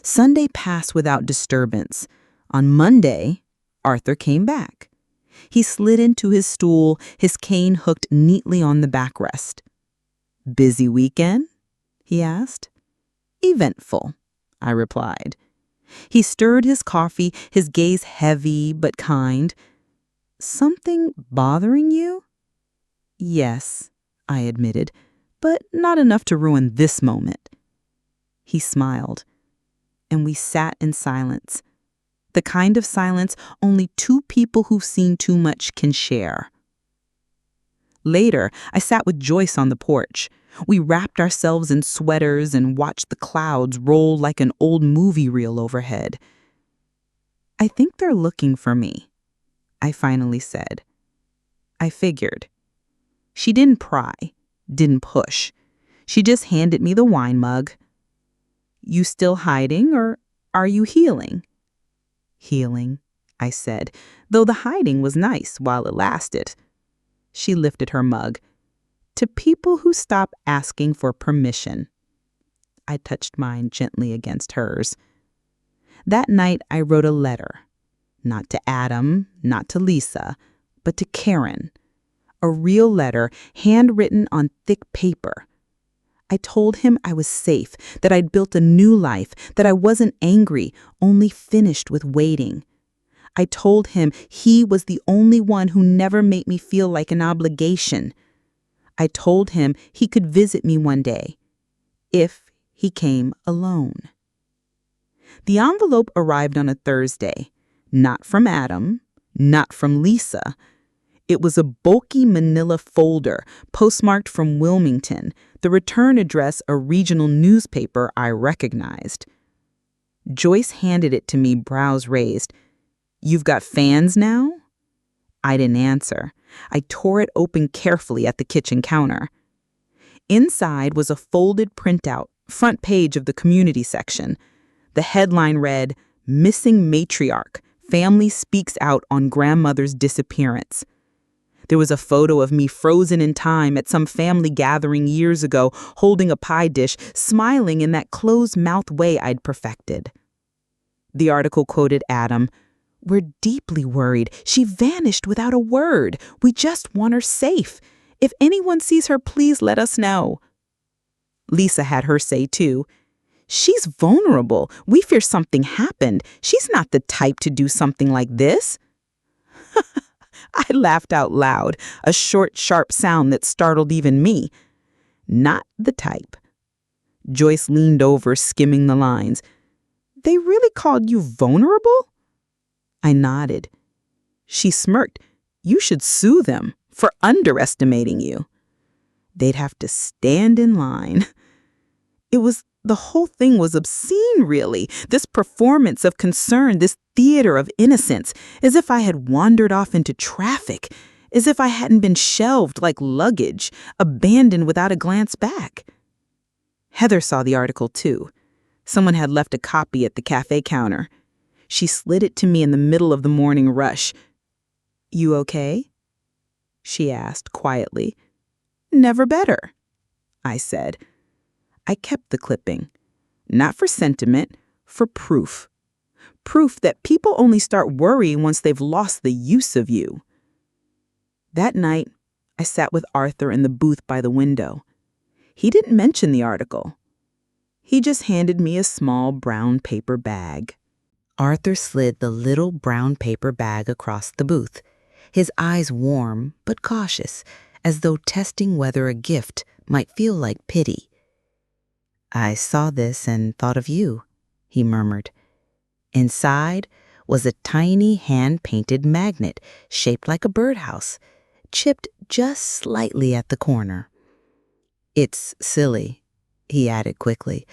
Sunday passed without disturbance. On Monday, Arthur came back. He slid into his stool, his cane hooked neatly on the backrest. "Busy weekend?" he asked. "Eventful," I replied. He stirred his coffee, his gaze heavy but kind. "Something bothering you?" "Yes," I admitted, "but not enough to ruin this moment." He smiled, and we sat in silence. The kind of silence only 2 people who've seen too much can share. Later, I sat with Joyce on the porch. We wrapped ourselves in sweaters and watched the clouds roll like an old movie reel overhead. "I think they're looking for me," I finally said. I figured. She didn't pry, didn't push. She just handed me the wine mug. "You still hiding, or are you healing?" "Healing," I said, though the hiding was nice while it lasted. She lifted her mug. "To people who stop asking for permission." I touched mine gently against hers. That night, I wrote a letter. Not to Adam, not to Lisa, but to Karen. A real letter, handwritten on thick paper. I told him I was safe, that I'd built a new life, that I wasn't angry, only finished with waiting. I told him he was the only one who never made me feel like an obligation. I told him he could visit me one day, if he came alone. The envelope arrived on a Thursday, not from Adam, not from Lisa. It was a bulky manila folder, postmarked from Wilmington, the return address a regional newspaper I recognized. Joyce handed it to me, brows raised. "You've got fans now?" I didn't answer. I tore it open carefully at the kitchen counter. Inside was a folded printout, front page of the community section. The headline read, "Missing Matriarch. Family Speaks Out on Grandmother's Disappearance." There was a photo of me frozen in time at some family gathering years ago, holding a pie dish, smiling in that closed-mouth way I'd perfected. The article quoted Adam, "We're deeply worried. She vanished without a word. We just want her safe. If anyone sees her, please let us know." Lisa had her say too, "She's vulnerable. We fear something happened. She's not the type to do something like this." I laughed out loud, a short, sharp sound that startled even me. "Not the type." Joyce leaned over, skimming the lines. "They really called you vulnerable?" I nodded. She smirked. "You should sue them for underestimating you." They'd have to stand in line. The whole thing was obscene, really. This performance of concern, this theater of innocence, as if I had wandered off into traffic, as if I hadn't been shelved like luggage, abandoned without a glance back. Heather saw the article too. Someone had left a copy at the cafe counter. She slid it to me in the middle of the morning rush. "You okay?" she asked quietly. "Never better," I said. I kept the clipping, not for sentiment, for proof. Proof that people only start worrying once they've lost the use of you. That night, I sat with Arthur in the booth by the window. He didn't mention the article. He just handed me a small brown paper bag. Arthur slid the little brown paper bag across the booth, his eyes warm but cautious, as though testing whether a gift might feel like pity. "I saw this and thought of you," he murmured. Inside was a tiny hand-painted magnet shaped like a birdhouse, chipped just slightly at the corner. "It's silly," he added quickly.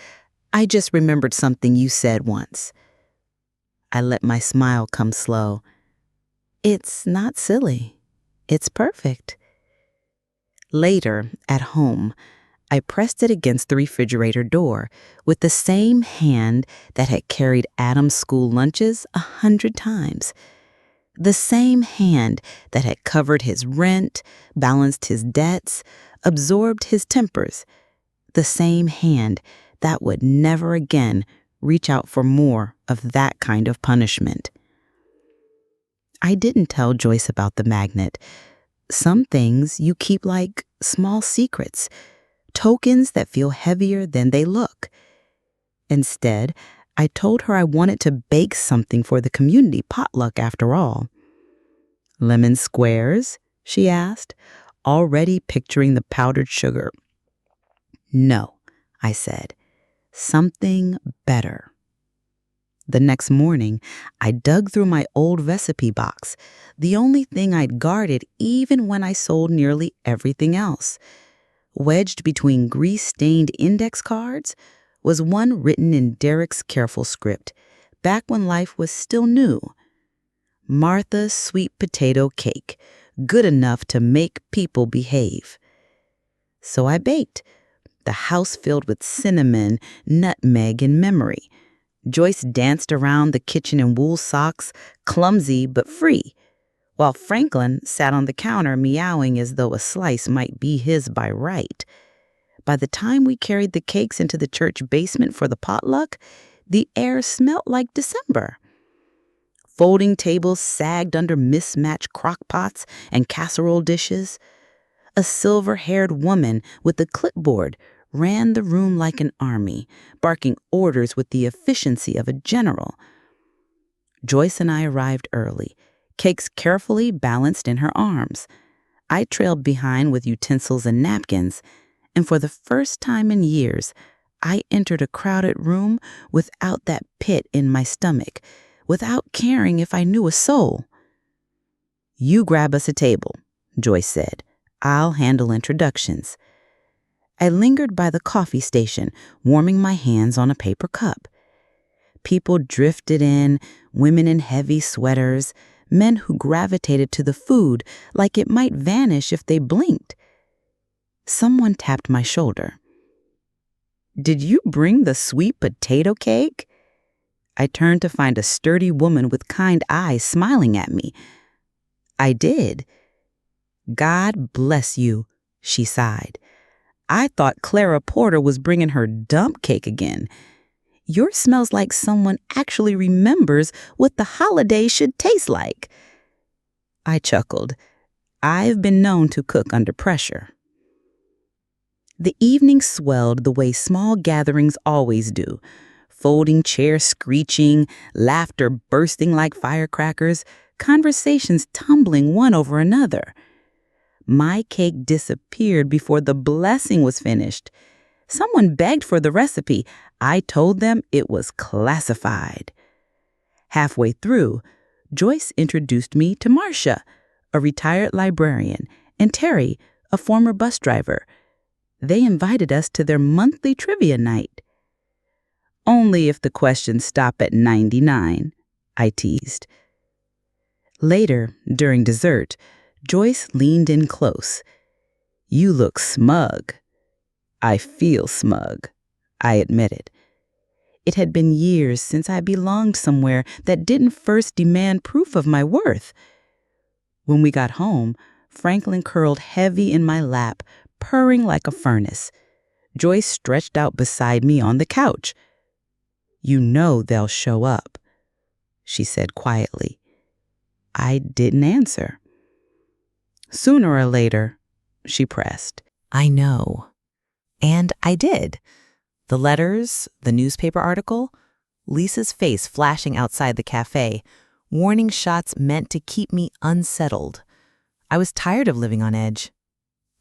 "I just remembered something you said once." I let my smile come slow. "It's not silly. It's perfect." Later, at home, I pressed it against the refrigerator door with the same hand that had carried Adam's school lunches 100 times. The same hand that had covered his rent, balanced his debts, absorbed his tempers. The same hand that would never again reach out for more of that kind of punishment. I didn't tell Joyce about the magnet. Some things you keep like small secrets, tokens that feel heavier than they look. Instead, I told her I wanted to bake something for the community potluck after all. "Lemon squares?" she asked, already picturing the powdered sugar. "No," I said. "Something better." The next morning, I dug through my old recipe box, the only thing I'd guarded even when I sold nearly everything else. Wedged between grease-stained index cards was one written in Derek's careful script, back when life was still new. "Martha's sweet potato cake, good enough to make people behave." So I baked, the house filled with cinnamon, nutmeg, and memory. Joyce danced around the kitchen in wool socks, clumsy but free, while Franklin sat on the counter meowing as though a slice might be his by right. By the time we carried the cakes into the church basement for the potluck, the air smelt like December. Folding tables sagged under mismatched crock-pots and casserole dishes. A silver-haired woman with a clipboard ran the room like an army, barking orders with the efficiency of a general. Joyce and I arrived early, cakes carefully balanced in her arms. I trailed behind with utensils and napkins, and for the first time in years, I entered a crowded room without that pit in my stomach, without caring if I knew a soul. "You grab us a table," Joyce said. "I'll handle introductions." I lingered by the coffee station, warming my hands on a paper cup. People drifted in, women in heavy sweaters, men who gravitated to the food like it might vanish if they blinked. Someone tapped my shoulder. "Did you bring the sweet potato cake?" I turned to find a sturdy woman with kind eyes smiling at me. "I did." "God bless you," she sighed. "I thought Clara Porter was bringing her dump cake again. Yours smells like someone actually remembers what the holiday should taste like." I chuckled. I've been known to cook under pressure. The evening swelled the way small gatherings always do. Folding chairs screeching, laughter bursting like firecrackers, conversations tumbling one over another. My cake disappeared before the blessing was finished. Someone begged for the recipe. I told them it was classified. Halfway through, Joyce introduced me to Marcia, a retired librarian, and Terry, a former bus driver. They invited us to their monthly trivia night. "Only if the questions stop at 99, I teased. Later, during dessert, Joyce leaned in close. "You look smug." "I feel smug," I admitted. It had been years since I belonged somewhere that didn't first demand proof of my worth. When we got home, Franklin curled heavy in my lap, purring like a furnace. Joyce stretched out beside me on the couch. "You know they'll show up," she said quietly. I didn't answer. "Sooner or later," she pressed. I know. And I did. The letters, the newspaper article, Lisa's face flashing outside the cafe, warning shots meant to keep me unsettled. I was tired of living on edge.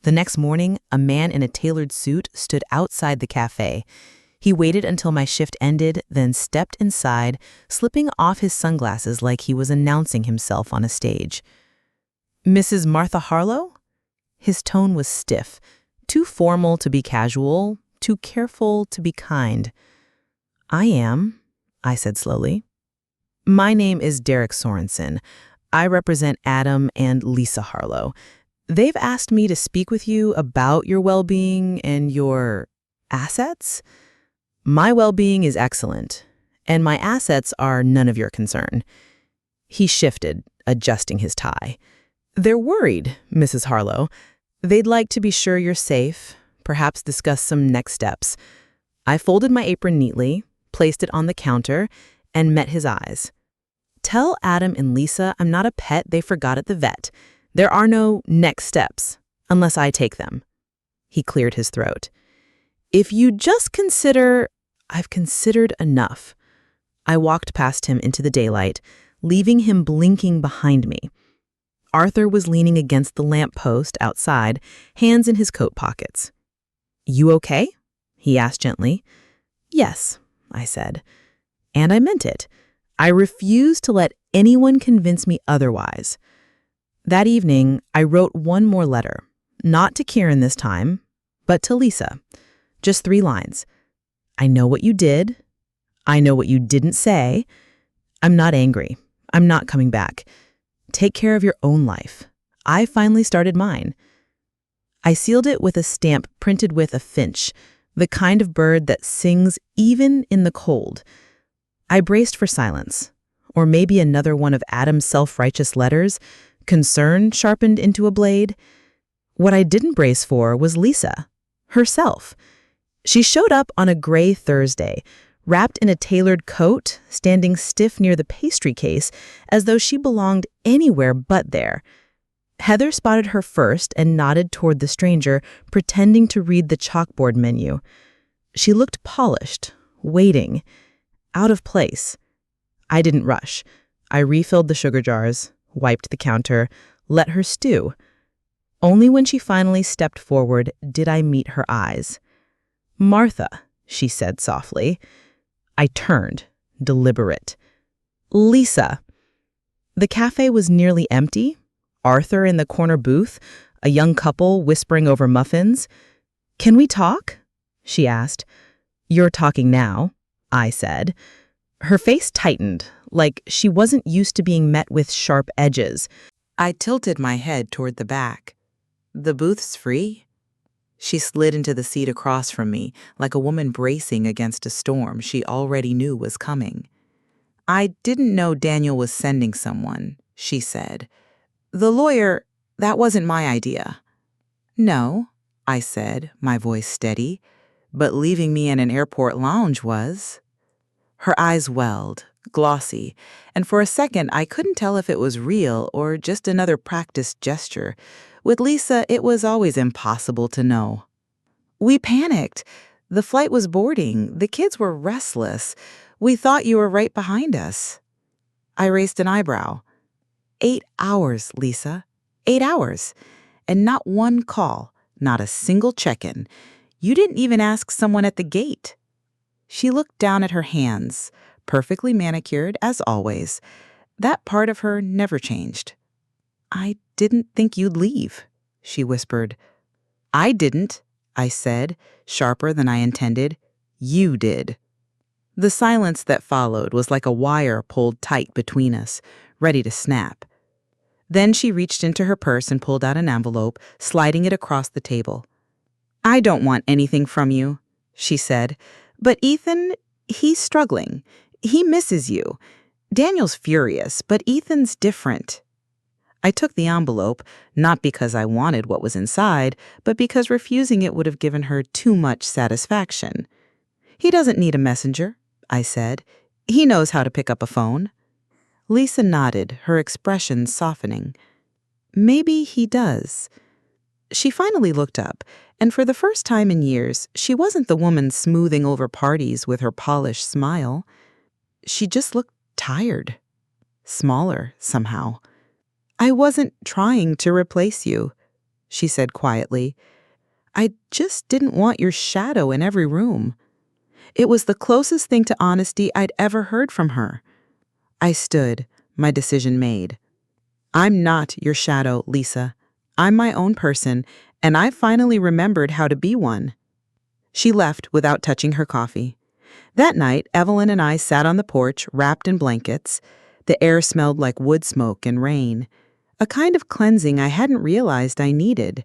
The next morning, a man in a tailored suit stood outside the cafe. He waited until my shift ended, then stepped inside, slipping off his sunglasses like he was announcing himself on a stage. "Mrs. Martha Harlow?" His tone was stiff, too formal to be casual, too careful to be kind. "I am," I said slowly. "My name is Derek Sorensen. I represent Adam and Lisa Harlow. They've asked me to speak with you about your well-being and your assets. My well-being is excellent, and my assets are none of your concern." He shifted, adjusting his tie. "They're worried, Mrs. Harlow. They'd like to be sure you're safe, perhaps discuss some next steps." I folded my apron neatly, placed it on the counter, and met his eyes. "Tell Adam and Lisa I'm not a pet they forgot at the vet. There are no next steps, unless I take them." He cleared his throat. "If you just consider, I've considered enough." I walked past him into the daylight, leaving him blinking behind me. Arthur was leaning against the lamppost outside, hands in his coat pockets. "You okay?" he asked gently. "Yes," I said. And I meant it. I refused to let anyone convince me otherwise. That evening, I wrote one more letter, not to Kieran this time, but to Lisa. Just 3 lines. "I know what you did. I know what you didn't say. I'm not angry. I'm not coming back. Take care of your own life. I finally started mine." I sealed it with a stamp printed with a finch, the kind of bird that sings even in the cold. I braced for silence, or maybe another one of Adam's self-righteous letters, concern sharpened into a blade. What I didn't brace for was Lisa, herself. She showed up on a gray Thursday, wrapped in a tailored coat, standing stiff near the pastry case, as though she belonged anywhere but there. Heather spotted her first and nodded toward the stranger, pretending to read the chalkboard menu. She looked polished, waiting, out of place. I didn't rush. I refilled the sugar jars, wiped the counter, let her stew. Only when she finally stepped forward did I meet her eyes. "Martha," she said softly. I turned, deliberate. "Lisa." The cafe was nearly empty. Arthur in the corner booth, a young couple whispering over muffins. "Can we talk?" she asked. "You're talking now," I said. Her face tightened, like she wasn't used to being met with sharp edges. I tilted my head toward the back. "The booth's free?" She slid into the seat across from me, like a woman bracing against a storm she already knew was coming. "I didn't know Daniel was sending someone," she said. "The lawyer, that wasn't my idea." "No," I said, my voice steady, "but leaving me in an airport lounge was." Her eyes welled, glossy, and for a second I couldn't tell if it was real or just another practiced gesture. With Lisa, it was always impossible to know. "We panicked. The flight was boarding. The kids were restless. We thought you were right behind us." I raised an eyebrow. 8 hours, Lisa. 8 hours. And not one call, not a single check-in. You didn't even ask someone at the gate. She looked down at her hands, perfectly manicured as always. That part of her never changed. "I didn't think you'd leave," she whispered. "I didn't," I said, sharper than I intended. "You did." The silence that followed was like a wire pulled tight between us, ready to snap. Then she reached into her purse and pulled out an envelope, sliding it across the table. "I don't want anything from you," she said, "but Ethan, he's struggling. He misses you. Daniel's furious, but Ethan's different." I took the envelope, not because I wanted what was inside, but because refusing it would have given her too much satisfaction. "He doesn't need a messenger," I said. "He knows how to pick up a phone." Lisa nodded, her expression softening. "Maybe he does." She finally looked up, and for the first time in years, she wasn't the woman smoothing over parties with her polished smile. She just looked tired. Smaller, somehow. "I wasn't trying to replace you," she said quietly. "I just didn't want your shadow in every room." It was the closest thing to honesty I'd ever heard from her. I stood, my decision made. "I'm not your shadow, Lisa. I'm my own person, and I finally remembered how to be one." She left without touching her coffee. That night, Evelyn and I sat on the porch, wrapped in blankets. The air smelled like wood smoke and rain, a kind of cleansing I hadn't realized I needed.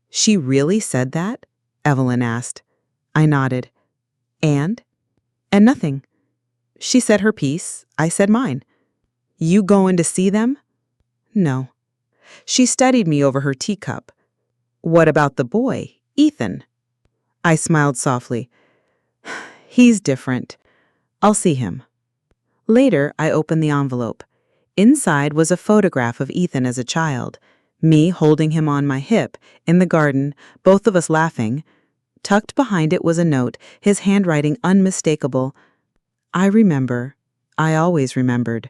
"She really said that?" Evelyn asked. I nodded. "And?" "And nothing. She said her piece, I said mine." "You going to see them?" "No." She studied me over her teacup. "What about the boy, Ethan?" I smiled softly. "He's different. I'll see him." Later, I opened the envelope. Inside was a photograph of Ethan as a child, me holding him on my hip, in the garden, both of us laughing. Tucked behind it was a note, his handwriting unmistakable. "I remember. I always remembered."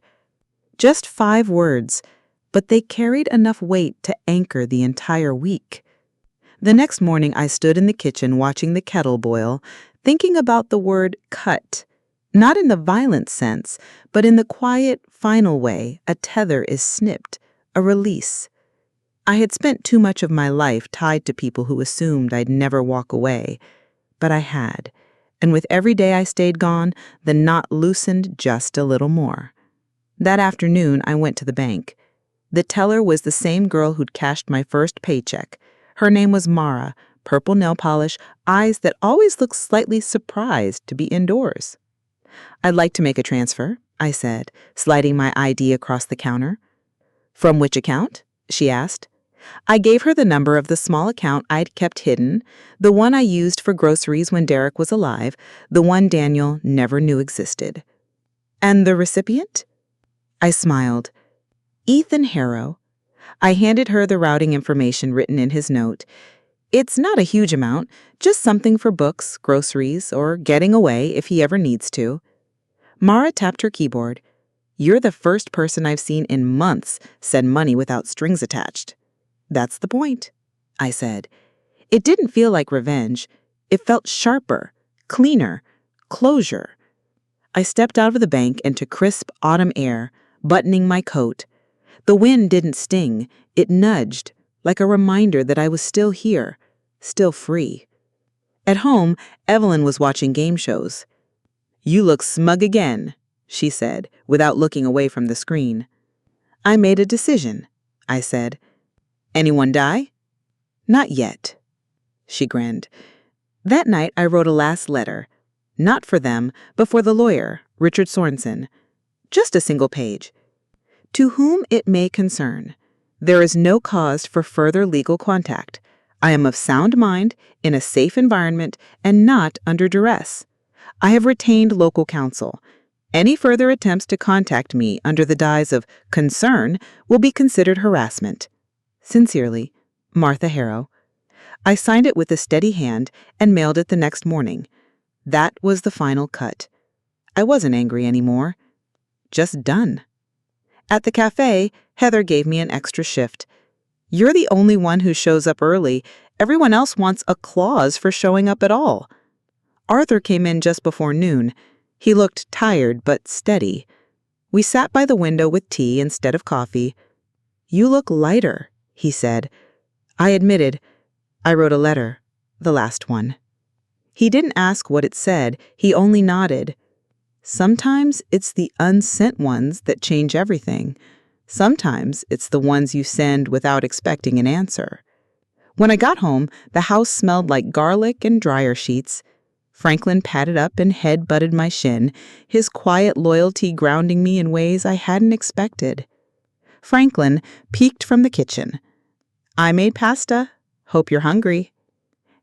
Just 5 words, but they carried enough weight to anchor the entire week. The next morning I stood in the kitchen watching the kettle boil, thinking about the word cut. Not in the violent sense, but in the quiet, final way a tether is snipped, a release. I had spent too much of my life tied to people who assumed I'd never walk away. But I had, and with every day I stayed gone, the knot loosened just a little more. That afternoon, I went to the bank. The teller was the same girl who'd cashed my first paycheck. Her name was Mara, purple nail polish, eyes that always looked slightly surprised to be indoors. "I'd like to make a transfer," I said, sliding my ID across the counter. "From which account?" she asked. I gave her the number of the small account I'd kept hidden, the one I used for groceries when Derek was alive, the one Daniel never knew existed. "And the recipient?" I smiled. "Ethan Harrow." I handed her the routing information written in his note. "It's not a huge amount, just something for books, groceries, or getting away if he ever needs to." Mara tapped her keyboard. "You're the first person I've seen in months send money without strings attached." "That's the point," I said. It didn't feel like revenge. It felt sharper, cleaner, closure. I stepped out of the bank into crisp autumn air, buttoning my coat. The wind didn't sting. It nudged, like a reminder that I was still here, still free. At home, Evelyn was watching game shows. "You look smug again," she said, without looking away from the screen. "I made a decision," I said. "Anyone die?" "Not yet." She grinned. That night, I wrote a last letter. Not for them, but for the lawyer, Richard Sorensen. Just a single page. "To whom it may concern, there is no cause for further legal contact. I am of sound mind, in a safe environment, and not under duress. I have retained local counsel. Any further attempts to contact me under the guise of concern will be considered harassment. Sincerely, Martha Harrow." I signed it with a steady hand and mailed it the next morning. That was the final cut. I wasn't angry anymore. Just done. At the cafe, Heather gave me an extra shift. "You're the only one who shows up early. Everyone else wants a clause for showing up at all." Arthur came in just before noon. He looked tired but steady. We sat by the window with tea instead of coffee. "You look lighter," he said. I admitted, "I wrote a letter, the last one." He didn't ask what it said, he only nodded. Sometimes it's the unsent ones that change everything. Sometimes it's the ones you send without expecting an answer. When I got home, the house smelled like garlic and dryer sheets. Franklin patted up and head-butted my shin, his quiet loyalty grounding me in ways I hadn't expected. Franklin peeked from the kitchen. "I made pasta. Hope you're hungry."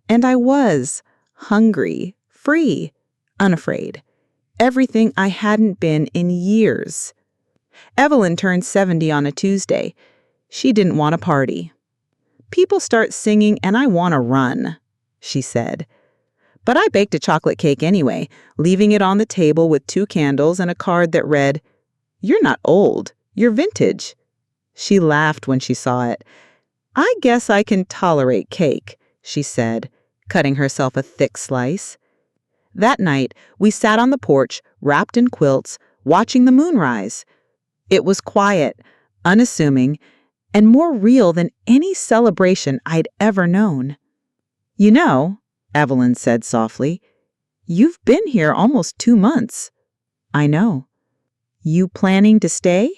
And I was hungry, free, unafraid. Everything I hadn't been in years. Evelyn turned 70 on a Tuesday. She didn't want a party. "People start singing and I want to run," she said. But I baked a chocolate cake anyway, leaving it on the table with 2 candles and a card that read, "You're not old, you're vintage." She laughed when she saw it. "I guess I can tolerate cake," she said, cutting herself a thick slice. That night, we sat on the porch, wrapped in quilts, watching the moon rise. It was quiet, unassuming, and more real than any celebration I'd ever known. "You know," Evelyn said softly, "you've been here almost 2 months." "I know." "You planning to stay?"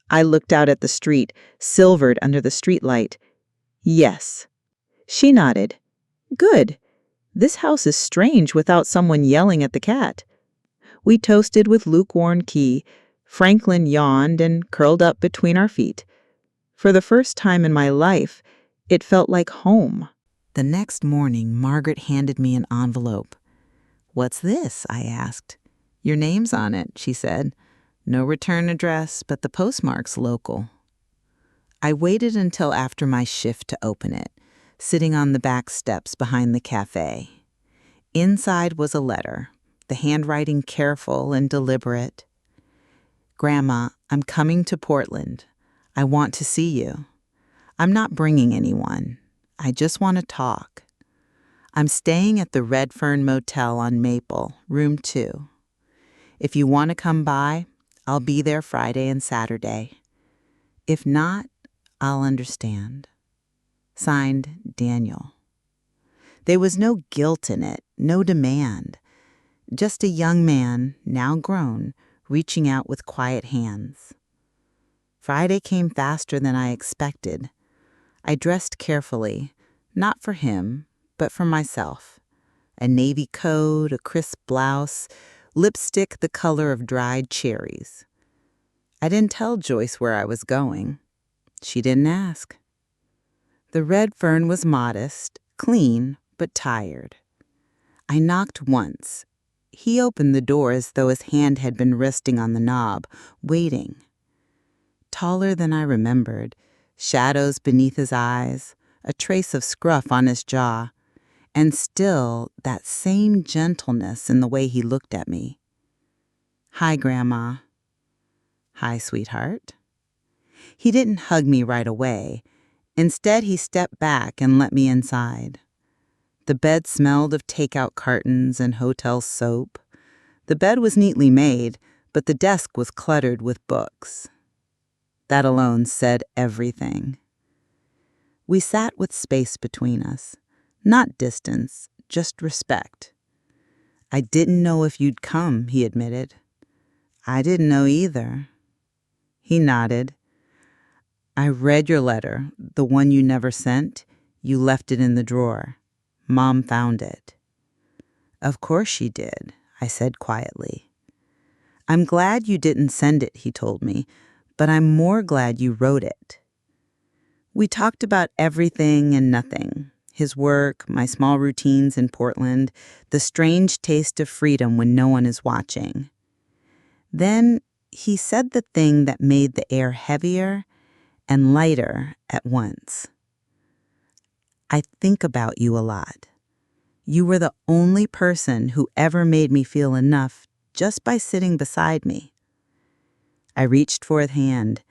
I looked out at the street, silvered under the streetlight. "Yes." She nodded. "Good. This house is strange without someone yelling at the cat." We toasted with lukewarm tea. Franklin yawned and curled up between our feet. For the first time in my life, it felt like home. The next morning, Margaret handed me an envelope. "What's this?" I asked. "Your name's on it," she said. "No return address, but the postmark's local." I waited until after my shift to open it, sitting on the back steps behind the cafe. Inside was a letter, the handwriting careful and deliberate. "Grandma, I'm coming to Portland. I want to see you. I'm not bringing anyone. I just want to talk. I'm staying at the Red Fern Motel on Maple, room 2. If you want to come by, I'll be there Friday and Saturday. If not, I'll understand." Signed, Daniel. There was no guilt in it, no demand. Just a young man, now grown, reaching out with quiet hands. Friday came faster than I expected. I dressed carefully, not for him, but for myself. A navy coat, a crisp blouse, lipstick the color of dried cherries. I didn't tell Joyce where I was going. She didn't ask. The Red Fern was modest, clean, but tired. I knocked once. He opened the door as though his hand had been resting on the knob, waiting. Taller than I remembered, shadows beneath his eyes, a trace of scruff on his jaw, and still that same gentleness in the way he looked at me. "Hi, Grandma." "Hi, sweetheart." He didn't hug me right away. Instead, he stepped back and let me inside. The bed smelled of takeout cartons and hotel soap. The bed was neatly made, but the desk was cluttered with books. That alone said everything. We sat with space between us. Not distance, just respect. I didn't know if you'd come, he admitted. I didn't know either. He nodded. I read your letter, the one you never sent. You left it in the drawer. Mom found it. Of course she did, I said quietly. I'm glad you didn't send it, he told me, but I'm more glad you wrote it. We talked about everything and nothing. His work, my small routines in Portland, the strange taste of freedom when no one is watching. Then he said the thing that made the air heavier and lighter at once. I think about you a lot. You were the only person who ever made me feel enough just by sitting beside me. I reached for his hand.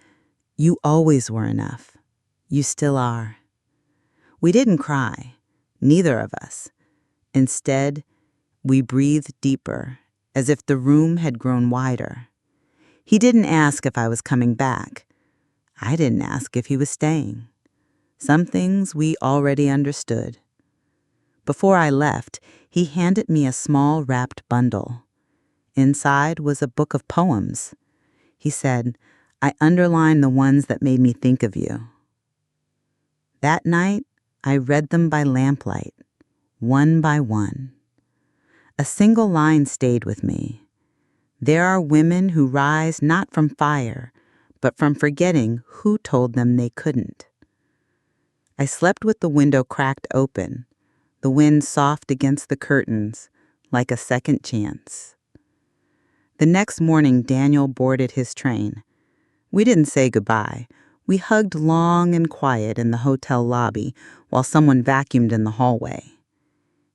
You always were enough. You still are. We didn't cry, neither of us. Instead, we breathed deeper, as if the room had grown wider. He didn't ask if I was coming back. I didn't ask if he was staying. Some things we already understood. Before I left, he handed me a small wrapped bundle. Inside was a book of poems. He said, I underlined the ones that made me think of you. That night, I read them by lamplight, one by one. A single line stayed with me. There are women who rise not from fire, but from forgetting who told them they couldn't. I slept with the window cracked open, the wind soft against the curtains, like a second chance. The next morning, Daniel boarded his train. We didn't say goodbye. We hugged long and quiet in the hotel lobby while someone vacuumed in the hallway.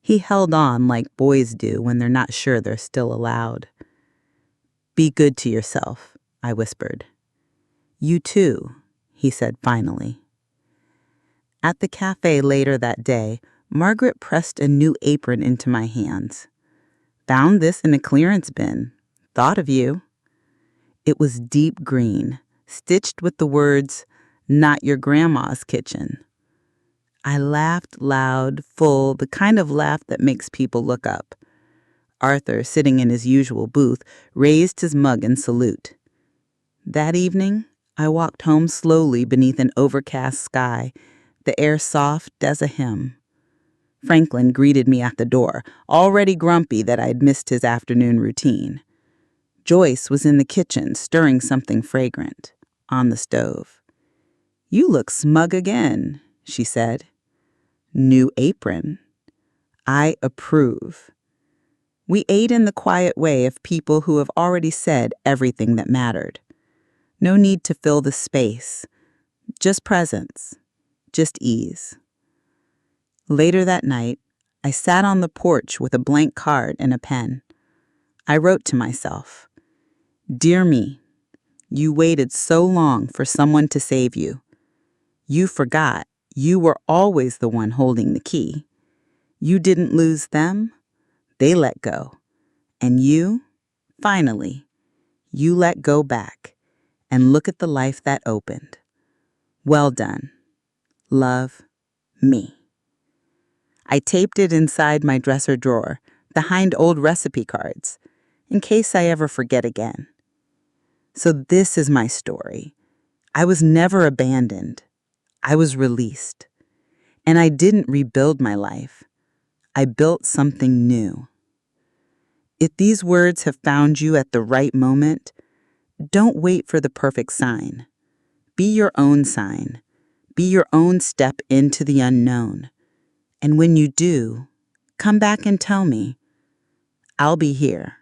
He held on like boys do when they're not sure they're still allowed. Be good to yourself, I whispered. You too, he said finally. At the cafe later that day, Margaret pressed a new apron into my hands. Found this in a clearance bin. Thought of you. It was deep green, stitched with the words, not your grandma's kitchen. I laughed loud, full, the kind of laugh that makes people look up. Arthur, sitting in his usual booth, raised his mug in salute. That evening, I walked home slowly beneath an overcast sky, the air soft as a hymn. Franklin greeted me at the door, already grumpy that I'd missed his afternoon routine. Joyce was in the kitchen, stirring something fragrant, on the stove. You look smug again, she said. New apron. I approve. We ate in the quiet way of people who have already said everything that mattered. No need to fill the space. Just presence. Just ease. Later that night, I sat on the porch with a blank card and a pen. I wrote to myself, Dear me, you waited so long for someone to save you. You forgot you were always the one holding the key. You didn't lose them. They let go. And you, finally, you let go back and look at the life that opened. Well done. Love, me. I taped it inside my dresser drawer, behind old recipe cards, in case I ever forget again. So this is my story. I was never abandoned. I was released. And I didn't rebuild my life. I built something new. If these words have found you at the right moment, don't wait for the perfect sign. Be your own sign. Be your own step into the unknown. And when you do, come back and tell me. I'll be here,